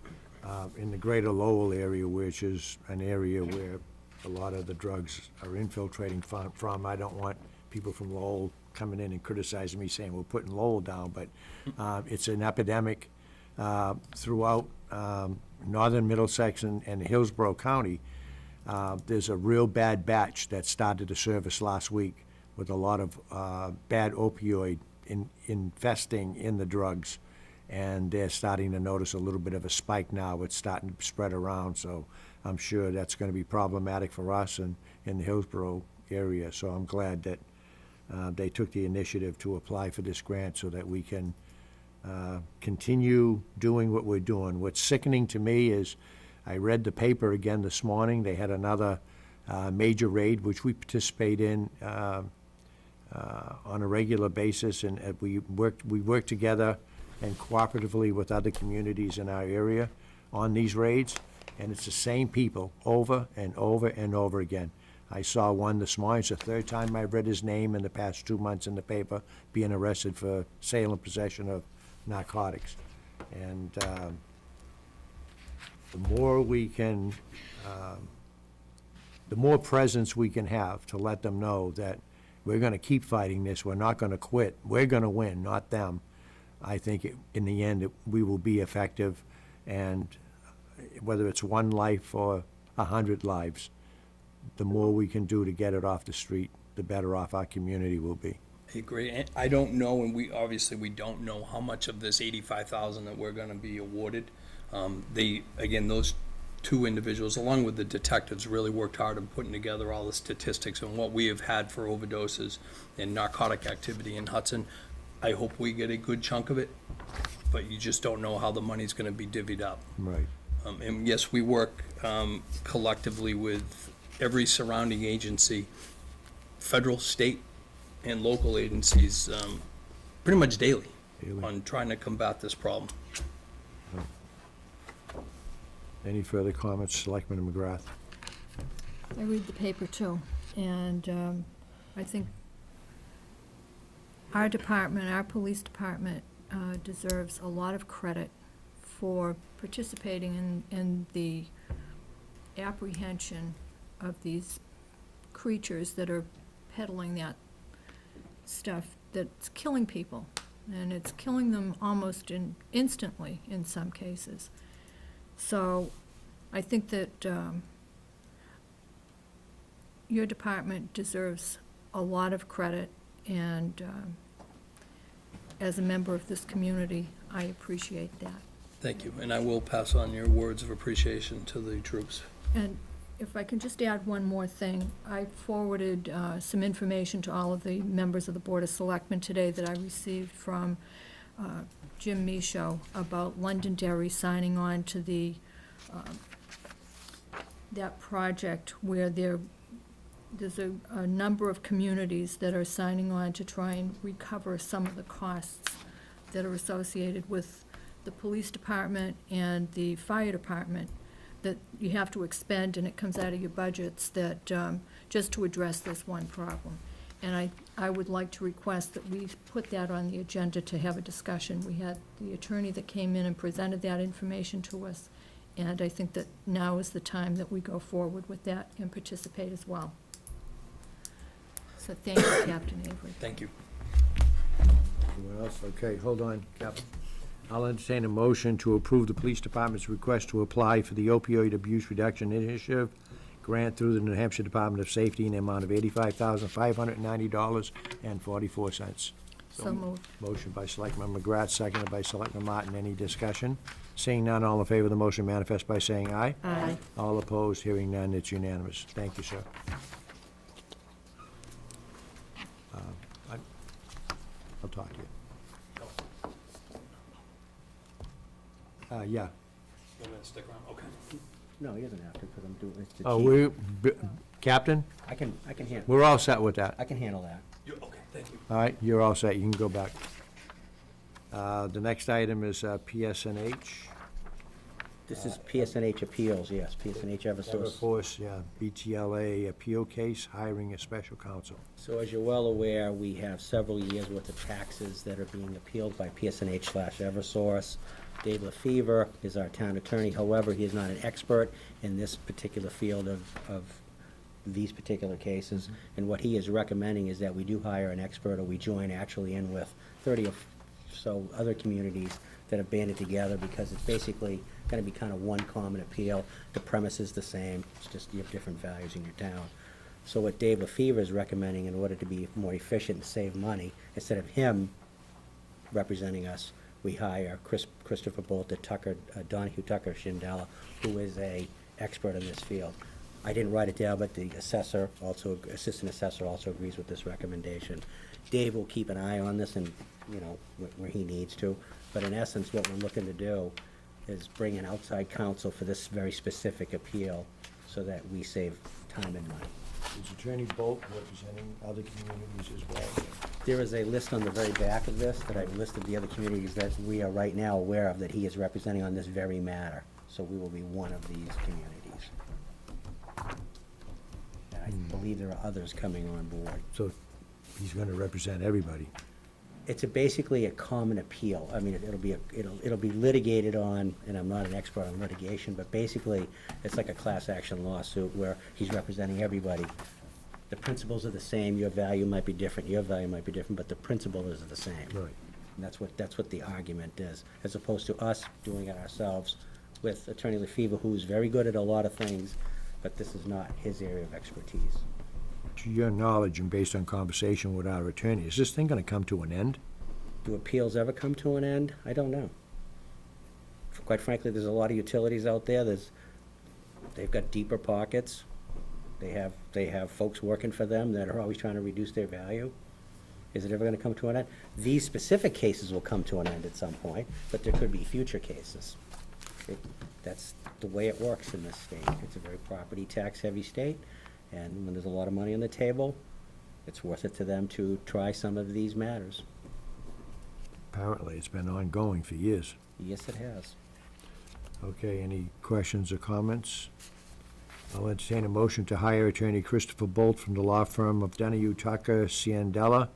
in the greater Lowell area, which is an area where a lot of the drugs are infiltrating from. I don't want people from Lowell coming in and criticizing me saying we're putting Lowell down, but it's an epidemic throughout northern Middlesex and Hillsborough County. There's a real bad batch that started to service last week with a lot of bad opioid infesting in the drugs, and they're starting to notice a little bit of a spike now. It's starting to spread around, so I'm sure that's going to be problematic for us and in the Hillsborough area. So I'm glad that they took the initiative to apply for this grant so that we can continue doing what we're doing. What's sickening to me is I read the paper again this morning. They had another major raid, which we participate in on a regular basis, and we work together and cooperatively with other communities in our area on these raids, and it's the same people over and over and over again. I saw one this morning. It's the 3rd time I've read his name in the past 2 months in the paper, being arrested for sale and possession of narcotics. And the more we can, the more presence we can have to let them know that we're going to keep fighting this, we're not going to quit, we're going to win, not them. I think in the end, we will be effective, and whether it's 1 life or 100 lives, the more we can do to get it off the street, the better off our community will be. I agree. And I don't know, and we don't know how much of this 85,000 that we're gonna be awarded. Again, those 2 individuals, along with the detectives, really worked hard on putting together all the statistics and what we have had for overdoses and narcotic activity in Hudson. I hope we get a good chunk of it, but you just don't know how the money's gonna be divvied up. Right. And yes, we work collectively with every surrounding agency, federal, state, and local agencies, pretty much daily on trying to combat this problem. Any further comments, Selectman McGrath? I read the paper too, and I think our department, our police department, deserves a lot of credit for participating in the apprehension of these creatures that are peddling that stuff that's killing people, and it's killing them almost instantly in some cases. So I think that your department deserves a lot of credit, and as a member of this community, I appreciate that. Thank you, and I will pass on your words of appreciation to the troops. And if I can just add one more thing, I forwarded some information to all of the members of the Board of Selectmen today that I received from Jim Michaud about Londonderry signing on to the that project where there's a number of communities that are signing on to try and recover some of the costs that are associated with the police department and the fire department that you have to expend and it comes out of your budgets, that, just to address this one problem. And I would like to request that we put that on the agenda to have a discussion. We had the attorney that came in and presented that information to us, and I think that now is the time that we go forward with that and participate as well. So thank you, Captain Avery. Thank you. Anyone else? Okay, hold on, Captain. I'll entertain a motion to approve the police department's request to apply for the opioid abuse reduction initiative grant through the New Hampshire Department of Safety in the amount of $85,590.44. So moved. Motion by Selectman McGrath, seconded by Selectman Martin. Any discussion? Seeing none, all in favor of the motion manifest by saying aye. Aye. All opposed, hearing none, it's unanimous. Thank you, sir. I'll talk to you. Yeah. You want me to stick around? Okay. No, he doesn't have to, because I'm doing, it's the Oh, chief. Captain, I can handle, we're all set with that. I can handle that. Okay, thank you. All right, you're all set, you can go back. The next item is PSNH. This is PSNH appeals, yes, PSNH Eversource. Everforce, yeah, BTLA appeal case, hiring a special counsel. So as you're well aware, we have several years' worth of taxes that are being appealed by PSNH/Eversource. Dave LaFever is our town attorney. However, he is not an expert in this particular field of these particular cases. And what he is recommending is that we do hire an expert, or we join actually in with 30 or so other communities that have banded together, because it's basically gonna be kind of one common appeal. The premise is the same, it's just you have different values in your town. So what Dave LaFever is recommending, in order to be more efficient and save money, instead of him representing us, we hire Christopher Bolt at Donahue Tucker Shindella, who is a expert in this field. I didn't write it down, but the assessor, also, assistant assessor also agrees with this recommendation. Dave will keep an eye on this and, where he needs to. But in essence, what we're looking to do is bring in outside counsel for this very specific appeal so that we save time and money. Is Attorney Bolt representing other communities as well? There is a list on the very back of this that I've listed the other communities that we are right now aware of that he is representing on this very matter. So we will be one of these communities. And I believe there are others coming on board. So he's gonna represent everybody. It's basically a common appeal. I mean, it'll be litigated on, and I'm not an expert on litigation, but basically, it's like a class action lawsuit where he's representing everybody. The principles are the same, your value might be different, your value might be different, but the principle is the same. Right. And that's what the argument is, as opposed to us doing it ourselves with Attorney LaFever, who's very good at a lot of things, but this is not his area of expertise. To your knowledge and based on conversation with our attorney, is this thing gonna come to an end? Do appeals ever come to an end? I don't know. Quite frankly, there's a lot of utilities out there, they've got deeper pockets. They have folks working for them that are always trying to reduce their value. Is it ever gonna come to an end? These specific cases will come to an end at some point, but there could be future cases. That's the way it works in this state. It's a very property tax-heavy state, and when there's a lot of money on the table, it's worth it to them to try some of these matters. Apparently, it's been ongoing for years. Yes, it has. Okay, any questions or comments? I'll entertain a motion to hire Attorney Christopher Bolt from the law firm of Donahue Tucker Ciandella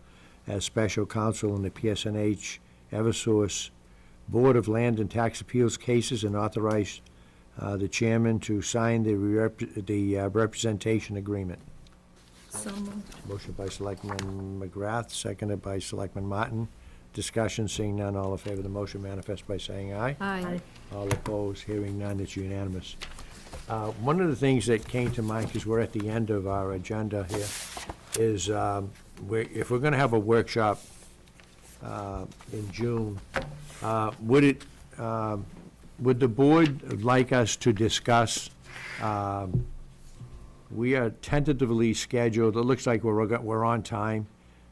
as special counsel in the PSNH Eversource Board of Land and Tax Appeals cases, and authorize the chairman to sign the representation agreement. So moved. Motion by Selectman McGrath, seconded by Selectman Martin. Discussion, seeing none, all in favor of the motion manifest by saying aye. Aye. All opposed, hearing none, it's unanimous. One of the things that came to mind, because we're at the end of our agenda here, is if we're gonna have a workshop in June, would the board like us to discuss, we are tentatively scheduled, it looks like we're on time.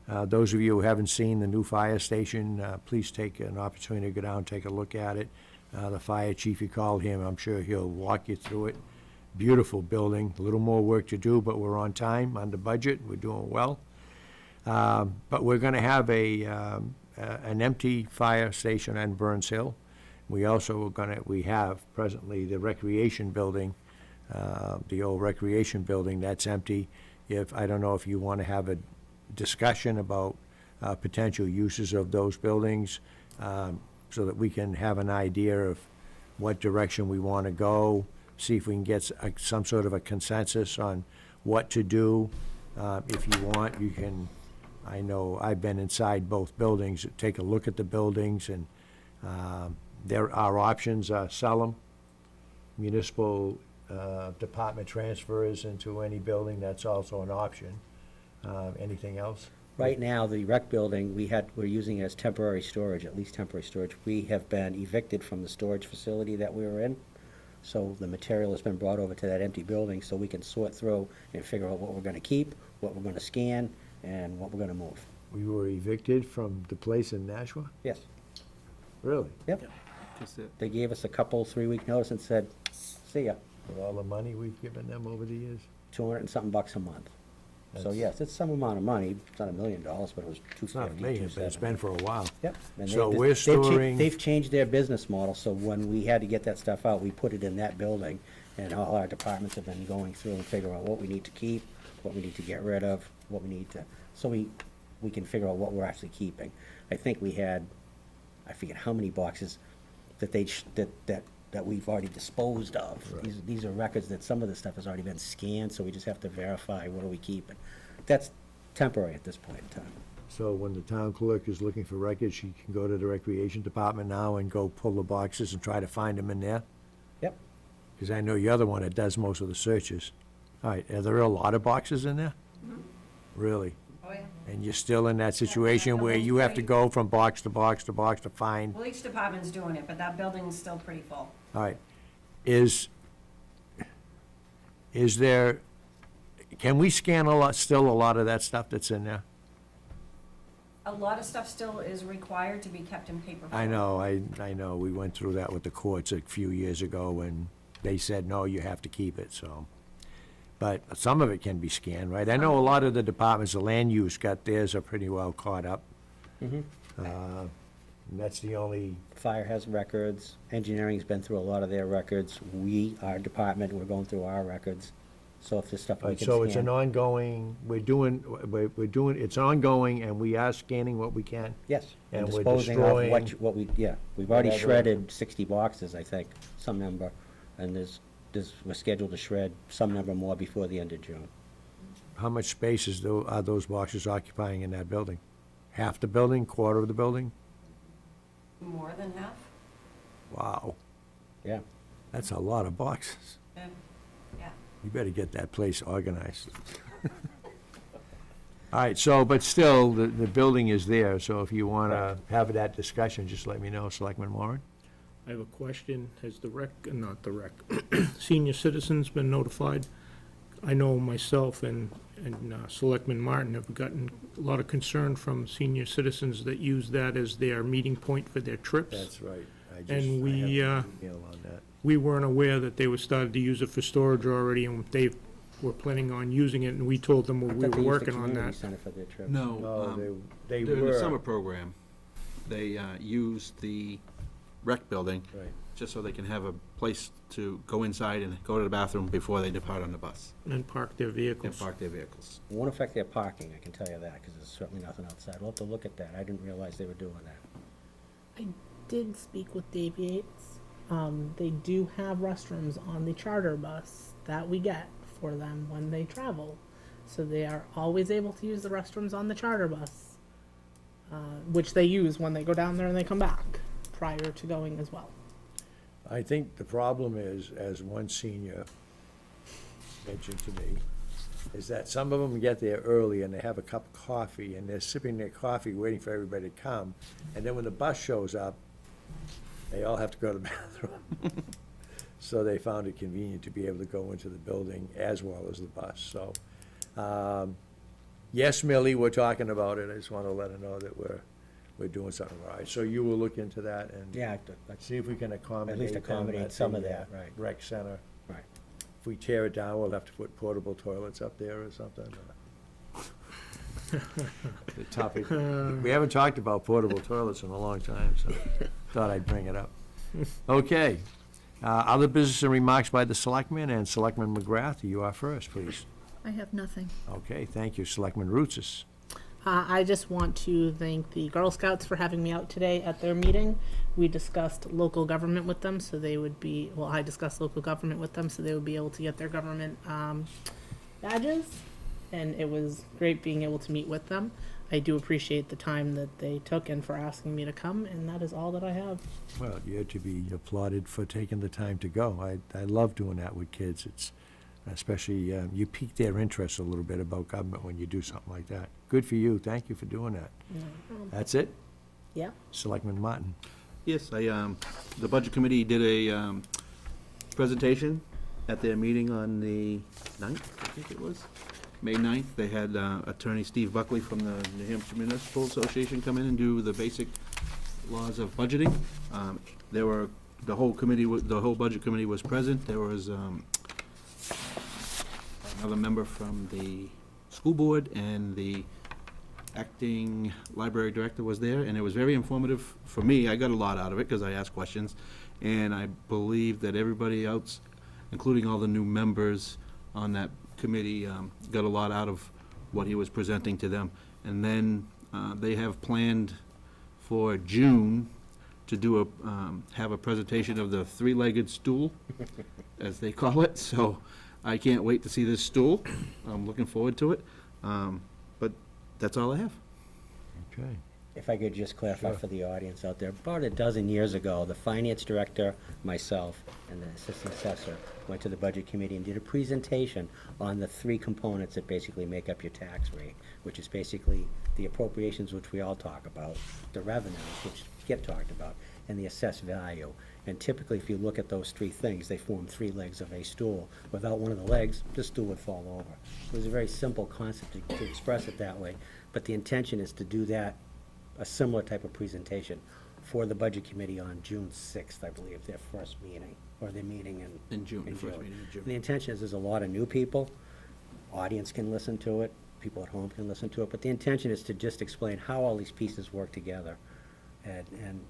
Those of you who haven't seen the new fire station, please take an opportunity to go down and take a look at it. The fire chief, you called him, I'm sure he'll walk you through it. Beautiful building, a little more work to do, but we're on time, under budget, we're doing well. But we're gonna have an empty fire station on Burns Hill. We also we have presently the recreation building, the old recreation building that's empty. I don't know if you want to have a discussion about potential uses of those buildings, so that we can have an idea of what direction we want to go, see if we can get some sort of a consensus on what to do. If you want, you can, I know I've been inside both buildings, take a look at the buildings, and there are options, sell them. Municipal department transfers into any building, that's also an option. Anything else? Right now, the rec building, we're using it as temporary storage, at least temporary storage. We have been evicted from the storage facility that we were in, so the material has been brought over to that empty building so we can sort through and figure out what we're gonna keep, what we're gonna scan, and what we're gonna move. We were evicted from the place in Nashua? Yes. Really? Yep. Just it. They gave us a 3-week notice and said, see ya, With all the money we've given them over the years? 200 and something bucks a month. So That's- yes, it's some amount of money. It's not $1 million, but it was It's not a 250, million, but it's been for a while. Yep. And So they- we're they've cha- storing- They've changed their business model, so when we had to get that stuff out, we put it in that building, and all our departments have been going through and figuring out what we need to keep, what we need to get rid of, what we need to, so we can figure out what we're actually keeping. I think we had, I forget how many boxes that that we've already disposed of. Right. These are records that some of the stuff has already been scanned, so we just have to verify what are we keeping. That's temporary at this point in time. So when the town clerk is looking for records, she can go to the recreation department now and go pull the boxes and try to find them in there? Yep. Because I know you're the one that does most of the searches. All right, are there a lot of boxes in there? Really? Oh, yeah. And you're still in that situation where you have to go from box to box to box to find? Well, each department's doing it, but that building's still pretty full. All right. Is there, can we scan still a lot of that stuff that's in there? A lot of stuff still is required to be kept in paper form. I know, I know, we went through that with the courts a few years ago, and they said, no, you have to keep it, so. But some of it can be scanned, right? I know a lot of the departments, the land use got theirs are pretty well caught up. And that's the only, Fire has records, engineering's been through a lot of their records. Our department, we're going through our records. So if there's stuff we can so it's an scan. ongoing, we're doing, it's ongoing, and we are scanning what we can. Yes, and And we're disposing of destroying we've already whatever- shredded 60 boxes, I think, some number. And we're scheduled to shred some number more before the end of June. How much space are those boxes occupying in that building? Half the building, quarter of the building? More than half? Wow, Yeah. that's a lot of boxes. Yeah. Yeah. You better get that place organized. All right, so, but still, the building is there, so if you want to have that discussion, just let me know, Selectman Warren. I have a question. Has senior citizens been notified? I know myself and Selectman Martin have gotten a lot of concern from senior citizens that use that as their meeting point for their trips. That's right. And we, I have an email on that. We weren't aware that they were started to use it for storage already, and they were planning on using it, and we told them I we thought were they used the working on community that. center for their trip. No, No, they during the summer were, program, they used the rec building right. just so they can have a place to go inside and go to the bathroom before they depart on the bus And park their and vehicles. park their vehicles. It won't affect their parking, I can tell you that, because there's certainly nothing outside. We'll have to look at that. I didn't realize they were doing that. I did speak with Dave Yates. They do have restrooms on the charter bus that we get for them when they travel. So they are always able to use the restrooms on the charter bus, which they use when they go down there and they come back prior to going as well. I think the problem is, as one senior mentioned to me, is that some of them get there early and they have a cup of coffee and they're sipping their coffee, waiting for everybody to come. And then when the bus shows up, they all have to go to the bathroom. So they found it convenient to be able to go into the building as well as the bus, so. Yes, Millie, we're talking about it. I just want to let her know that we're doing something right. So you will look into that and Yeah, see if we can accommodate them accommodate at some the, of that, right. Rec center. right. If we tear it down, we'll have to put portable toilets up there or something. The topic, we haven't talked about portable toilets in a long time, so thought I'd bring it up. Okay. Other business and remarks by the selectmen, and Selectman McGrath, you are first, please. I have nothing. Okay, thank you. Selectman Roots. I just want to thank the Girl Scouts for having me out today at their meeting. We discussed local government with them, so they would be, well, I discussed local government with them, so they would be able to get their government badges. And it was great being able to meet with them. I do appreciate the time that they took and for asking me to come, and that is all that I have. Well, you're to be applauded for taking the time to go. I love doing that with kids. It's especially, you pique their interest a little bit about government when you do something like that. Good for you. Thank you for doing that. That's it? Yeah. Selectman Martin. Yes, the Budget Committee did a presentation at their meeting on the 9th, I think it was, May 9th. They had Attorney Steve Buckley from the New Hampshire Municipal Association come in and do the basic laws of budgeting. There were, the whole Budget Committee was present. There was another member from the school board, and the acting library director was there, and it was very informative for me. I got a lot out of it because I asked questions, and I believe that everybody else, including all the new members on that committee, got a lot out of what he was presenting to them. And then they have planned for June to do have a presentation of the three-legged stool, as they call it. So I can't wait to see this stool. I'm looking forward to it. But that's all I have. Okay. If I could just clarify Sure. for the audience out there, about a dozen years ago, the finance director, myself, and the assistant assessor went to the budget committee and did a presentation on the three components that basically make up your tax rate, which is basically the appropriations, which we all talk about, the revenues, which get talked about, and the assessed value. And typically, if you look at those three things, they form three legs of a stool. Without one of the legs, the stool would fall over. It was a very simple concept to express it that way, but the intention is to do that, a similar type of presentation for the Budget Committee on June 6th, I believe, their first meeting, or their meeting In June, the first meeting in June. The intention is there's a lot of new people, audience can listen to it, people at home can listen to it, but the intention is to just explain how all these pieces work together and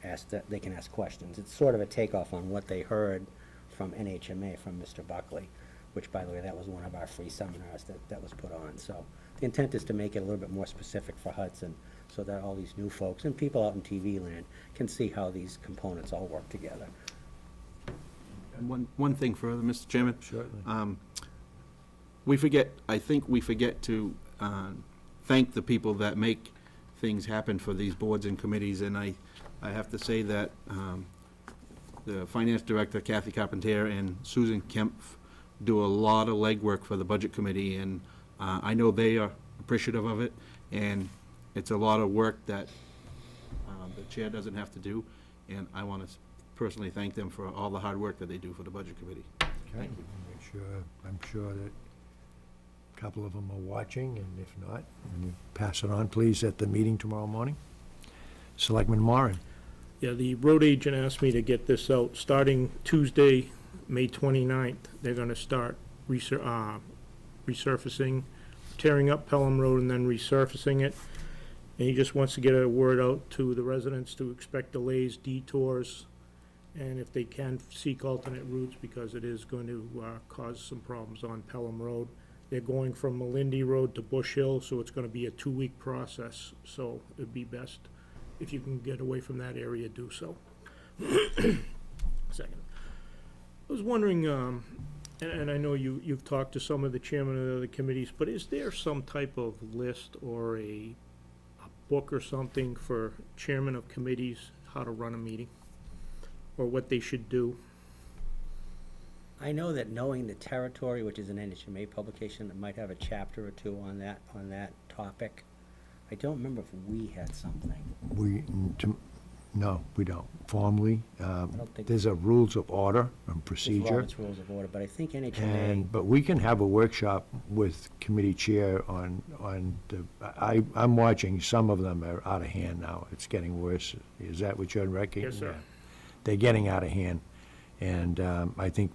ask that, they can ask questions. It's sort of a takeoff on what they heard from NHMA, from Mr. Buckley, which, by the way, that was one of our free seminars that was put on. So the intent is to make it a little bit more specific for Hudson, so that all these new folks and people out in TV land can see how these components all work together. And one thing further, Mr. Chairman. Certainly. I think we forget to thank the people that make things happen for these boards and committees, and I have to say that the finance director, Kathy Carpentier, and Susan Kemp do a lot of legwork for the budget committee, and I know they are appreciative of it, and it's a lot of work that the chair doesn't have to do, and I want to personally thank them for all the hard work that they do for the budget committee. Okay. I'm sure that a couple of them are watching, and if not, can you pass it on, please, at the meeting tomorrow morning? Selectman Moran. Yeah, the road agent asked me to get this out. Starting Tuesday, May 29th, they're gonna start resurfacing, tearing up Pelham Road and then resurfacing it. And he just wants to get a word out to the residents to expect delays, detours, and if they can, seek alternate routes, because it is going to cause some problems on Pelham Road. They're going from Melindy Road to Bush Hill, so it's gonna be a 2-week process. So it'd be best, if you can get away from that area, do so. Second. I was wondering, and I know you've talked to some of the chairmen of the other committees, but is there some type of list or a book or something for chairmen of committees, how to run a meeting? Or what they should do? I know that Knowing the Territory, which is an NHMA publication, that might have a chapter or two on that topic. I don't remember if we had something. No, we don't. Formally, don't think- there's a rules of order and There's procedure. Robert's Rules of Order, but I think NHMA, But we can have a workshop with committee chair on I'm watching, some of them are out of hand now. It's getting worse. Is that what you're reckoning? Yes, sir. They're getting out of hand. And I think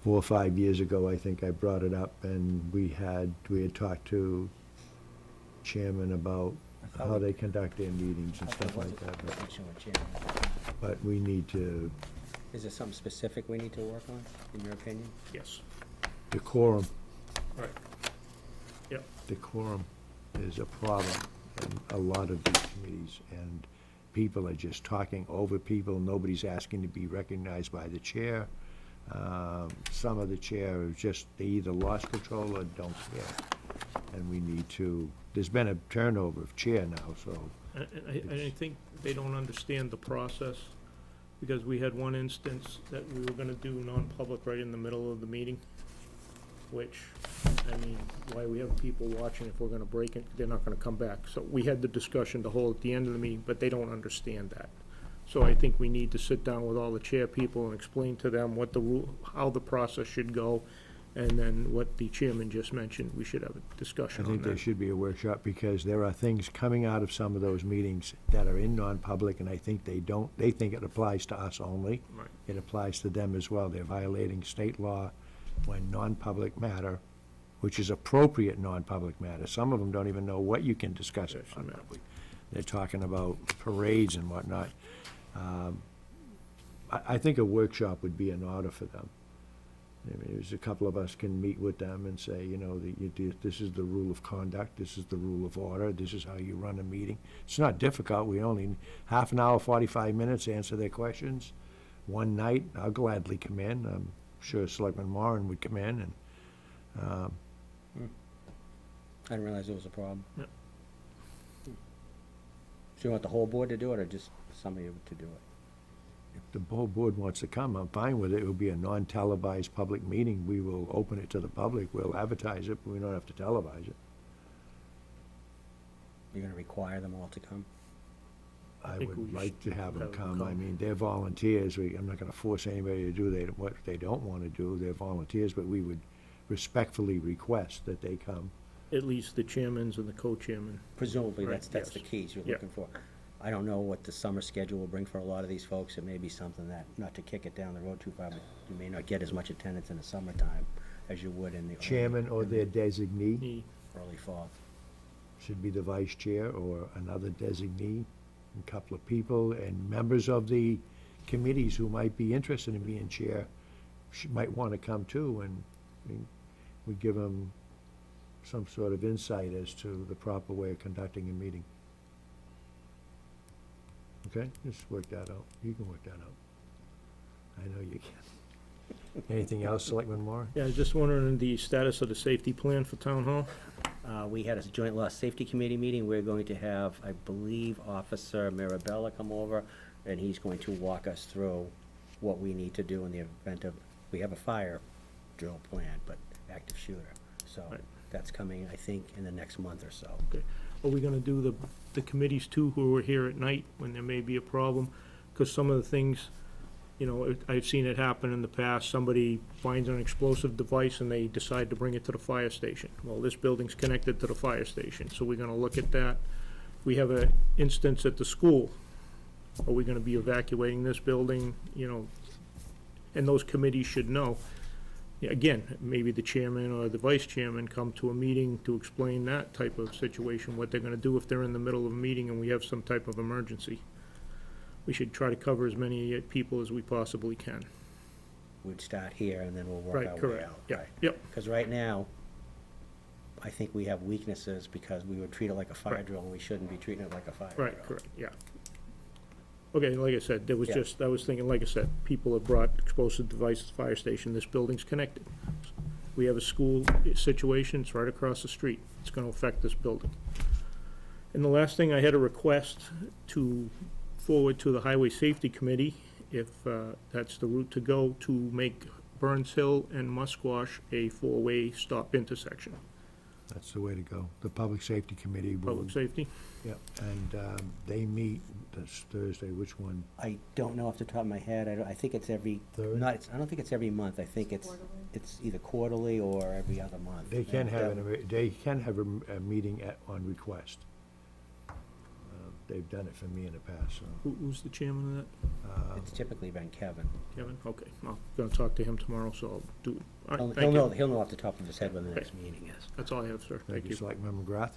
4 or 5 years ago, I think I brought it up, and we had talked to chairman about how they conduct their meetings and stuff like that, but we need to, Is there something specific we need to work on, in your opinion? Yes. decorum, Right. Yep. decorum is a problem in a lot of these committees, and people are just talking over people, nobody's asking to be recognized by the chair. Some of the chair is just, they either lost control or don't care. And we need to, there's been a turnover of chair now, so, And I think they don't understand the process, because we had one instance that we were gonna do non-public right in the middle of the meeting, which, I mean, why we have people watching if we're gonna break it, they're not gonna come back. So we had the discussion to hold at the end of the meeting, but they don't understand that. So I think we need to sit down with all the chair people and explain to them what the rule, how the process should go, and then what the chairman just mentioned, we should have a I discussion on think there that. should be a workshop, because there are things coming out of some of those meetings that are in non-public, and I think they don't, they think it applies to us only. Right. It applies to them as well. They're violating state law when non-public matter, which is appropriate non-public matter. Some of them don't even know what you can discuss in Yes, I know. non-public. They're talking about parades and whatnot. I think a workshop would be in order for them. I mean, there's a couple of us can meet with them and say, you know, this is the rule of conduct, this is the rule of order, this is how you run a meeting. It's not difficult, we only, half an hour, 45 minutes, answer their questions. One night, I'll gladly come in, I'm sure Selectman Moran would come in, and, I didn't realize there was a problem. Yep. So you want the whole board to do it, or just some of you to do it? if the whole board wants to come, I'm fine with it. It will be a non-televised public meeting. We will open it to the public, we'll advertise it, but we don't have to televise it. You're gonna require them all to come? I think we would like to have them have them come. I come. mean, they're volunteers. I'm not gonna force anybody to do what they don't wanna do. They're volunteers, but we would respectfully request that they come. At least the chairmans and the co-chairman. Presumably, Right, that's the yes. keys you're Yeah. looking for. I don't know what the summer schedule will bring for a lot of these folks. It may be something that, not to kick it down the road too far, but you may not get as much attendance in the summertime as you would in the Chairman or their designee He- early fall. should be the vice chair or another designee, a couple of people, and members of the committees who might be interested in being chair might want to come too, and we give them some sort of insight as to the proper way of conducting a meeting. Okay, just work that out. You can work that out. I know you can. Anything else, Selectman Moore? Yeah, I was just wondering the status of the safety plan for town hall. We had a joint loss safety committee meeting. We're going to have, I believe, Officer Mirabella come over, and he's going to walk us through what we need to do in the event of, we have a fire drill plan, but active shooter. So Right. that's coming, I think, in the next month or so. Are we gonna do the committees too, who are here at night when there may be a problem? Because some of the things, you know, I've seen it happen in the past. Somebody finds an explosive device and they decide to bring it to the fire station. Well, this building's connected to the fire station, so we're gonna look at that. We have an instance at the school. Are we gonna be evacuating this building, you know? And those committees should know. Yeah, again, maybe the chairman or the vice chairman come to a meeting to explain that type of situation, what they're gonna do if they're in the middle of a meeting and we have some type of emergency. We should try to cover as many people as we possibly can. We'd start here, and then we'll work Right, our way correct. out. Yeah, right? yep, Because right now, I think we have weaknesses because we would treat it like a fire Right. drill, and we shouldn't be treating it like a fire drill. right, correct, yeah. Okay, like I said, there was Yeah. just, I was thinking, like I said, people have brought explosive devices to the fire station, this building's connected. We have a school situation, it's right across the street, it's gonna affect this building. And the last thing, I had a request to forward to the Highway Safety Committee, if that's the route to go, to make Burns Hill and Musquash a four-way stop intersection. That's the way to go. The Public Safety Committee will. Public safety? Yep, and they meet this Thursday, which one? I don't know off the top of my head. I think it's every, Third? I don't think it's every month. I think it's either quarterly or every other month. They can And, have, they can have a meeting on request. They've done it for me in the past, so. Who's the chairman of that? It's typically been Kevin. Kevin? Okay, I'm gonna talk to him tomorrow, so I'll do it. All right, He'll thank know, you. he'll know off the top of his head when the next meeting is. That's all I have, sir. Thank you. Selectman McGrath?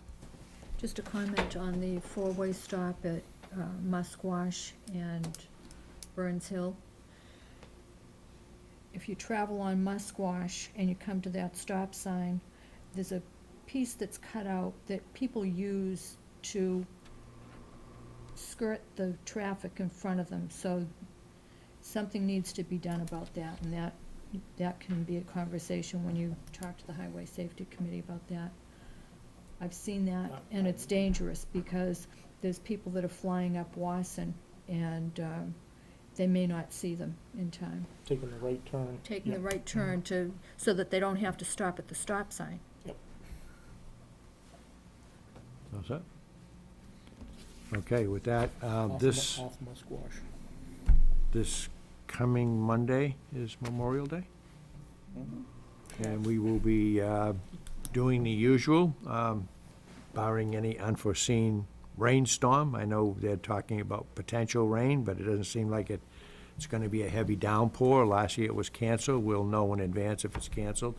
Just a comment on the four-way stop at Musquash and Burns Hill. If you travel on Musquash and you come to that stop sign, there's a piece that's cut out that people use to skirt the traffic in front of them, so something needs to be done about that, and that can be a conversation when you talk to the Highway Safety Committee about that. I've seen that, and it's dangerous, because there's people that are flying up Wasson, and they may not see them in time. Taking the right turn. Taking the Yep. right turn so that they don't have to stop at the stop sign. How's that? Okay, with that, Off Musquash. this coming Monday is Memorial Day. And we will be doing the usual, barring any unforeseen rainstorm. I know they're talking about potential rain, but it doesn't seem like it's going to be a heavy downpour. Last year it was canceled. We'll know in advance if it's canceled.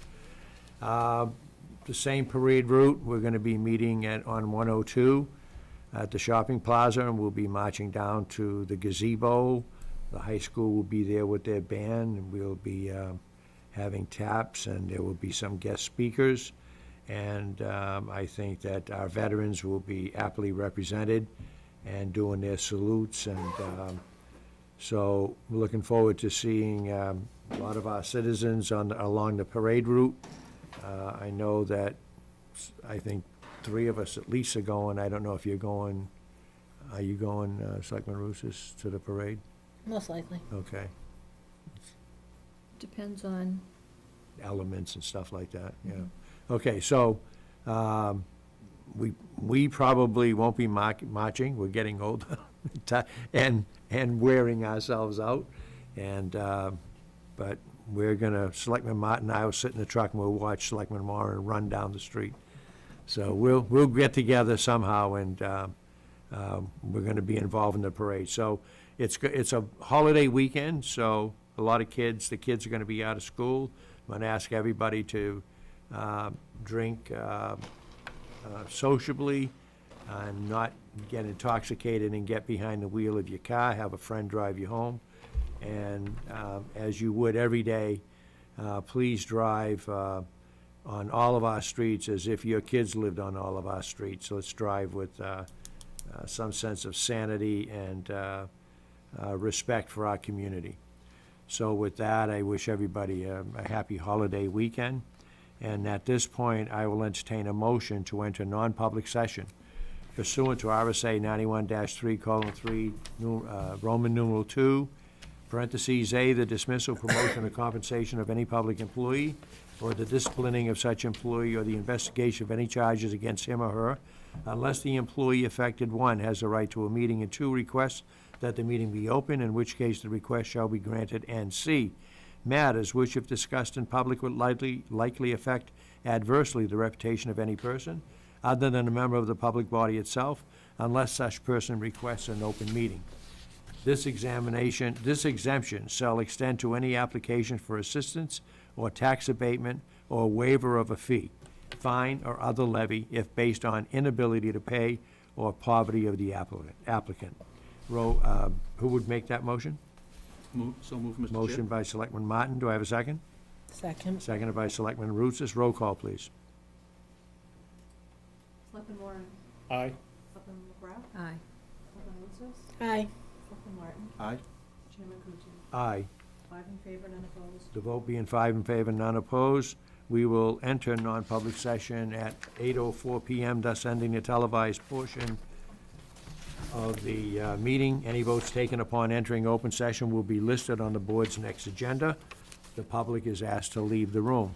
The same parade route, we're going to be meeting on 102 at the shopping plaza, and we'll be marching down to the gazebo. The high school will be there with their band, and we'll be having taps, and there will be some guest speakers. And I think that our veterans will be aptly represented and doing their salutes. And so we're looking forward to seeing a lot of our citizens along the parade route. I know that, I think 3 of us at least are going. I don't know if you're going. Are you going, Selectman Rousas, to the parade? Most likely. Okay. Depends on, Elements and stuff like that, yeah. Okay, so, we probably won't be marching, we're getting older, and wearing ourselves out, and, but we're gonna, Selectman Martin and I will sit in the truck and we'll watch Selectman Warren run down the street. So we'll get together somehow, and, we're gonna be involved in the parade. So it's a holiday weekend, so a lot of the kids are gonna be out of school. I'm gonna ask everybody to drink sociably, and not get intoxicated and get behind the wheel of your car. Have a friend drive you home. And as you would every day, please drive on all of our streets as if your kids lived on all of our streets. So let's drive with some sense of sanity and respect for our community. So with that, I wish everybody a happy holiday weekend. And at this point, I will entertain a motion to enter non-public session pursuant to RSA 91-3:3, Roman numeral 2, parentheses A, the dismissal, promotion, or compensation of any public employee, or the disciplining of such employee, or the investigation of any charges against him or her, unless the employee affected, 1, has a right to a meeting, and 2, requests that the meeting be open, in which case the request shall be granted, and C, matters which, if discussed in public, would likely affect adversely the reputation of any person, other than a member of the public body itself, unless such person requests an open meeting. This exemption shall extend to any application for assistance or tax abatement or waiver of a fee, fine, or other levy if based on inability to pay or poverty of the applicant. Who would make that motion? So move, Mr. Chair. Motion by Selectman Martin. Do I have a second? Second. Seconded by Selectman Rousas. Roll call, please. Selectman Warren, Aye. Selectman McGrath, aye. Selectman Lucis, Aye. Selectman Martin, Aye. Chairman Kuchar. Aye. 5 in favor, none opposed. The vote being 5 in favor, none opposed, we will enter non-public session at 8:04 PM, thus ending the televised portion of the meeting. Any votes taken upon entering open session will be listed on the board's next agenda. The public is asked to leave the room.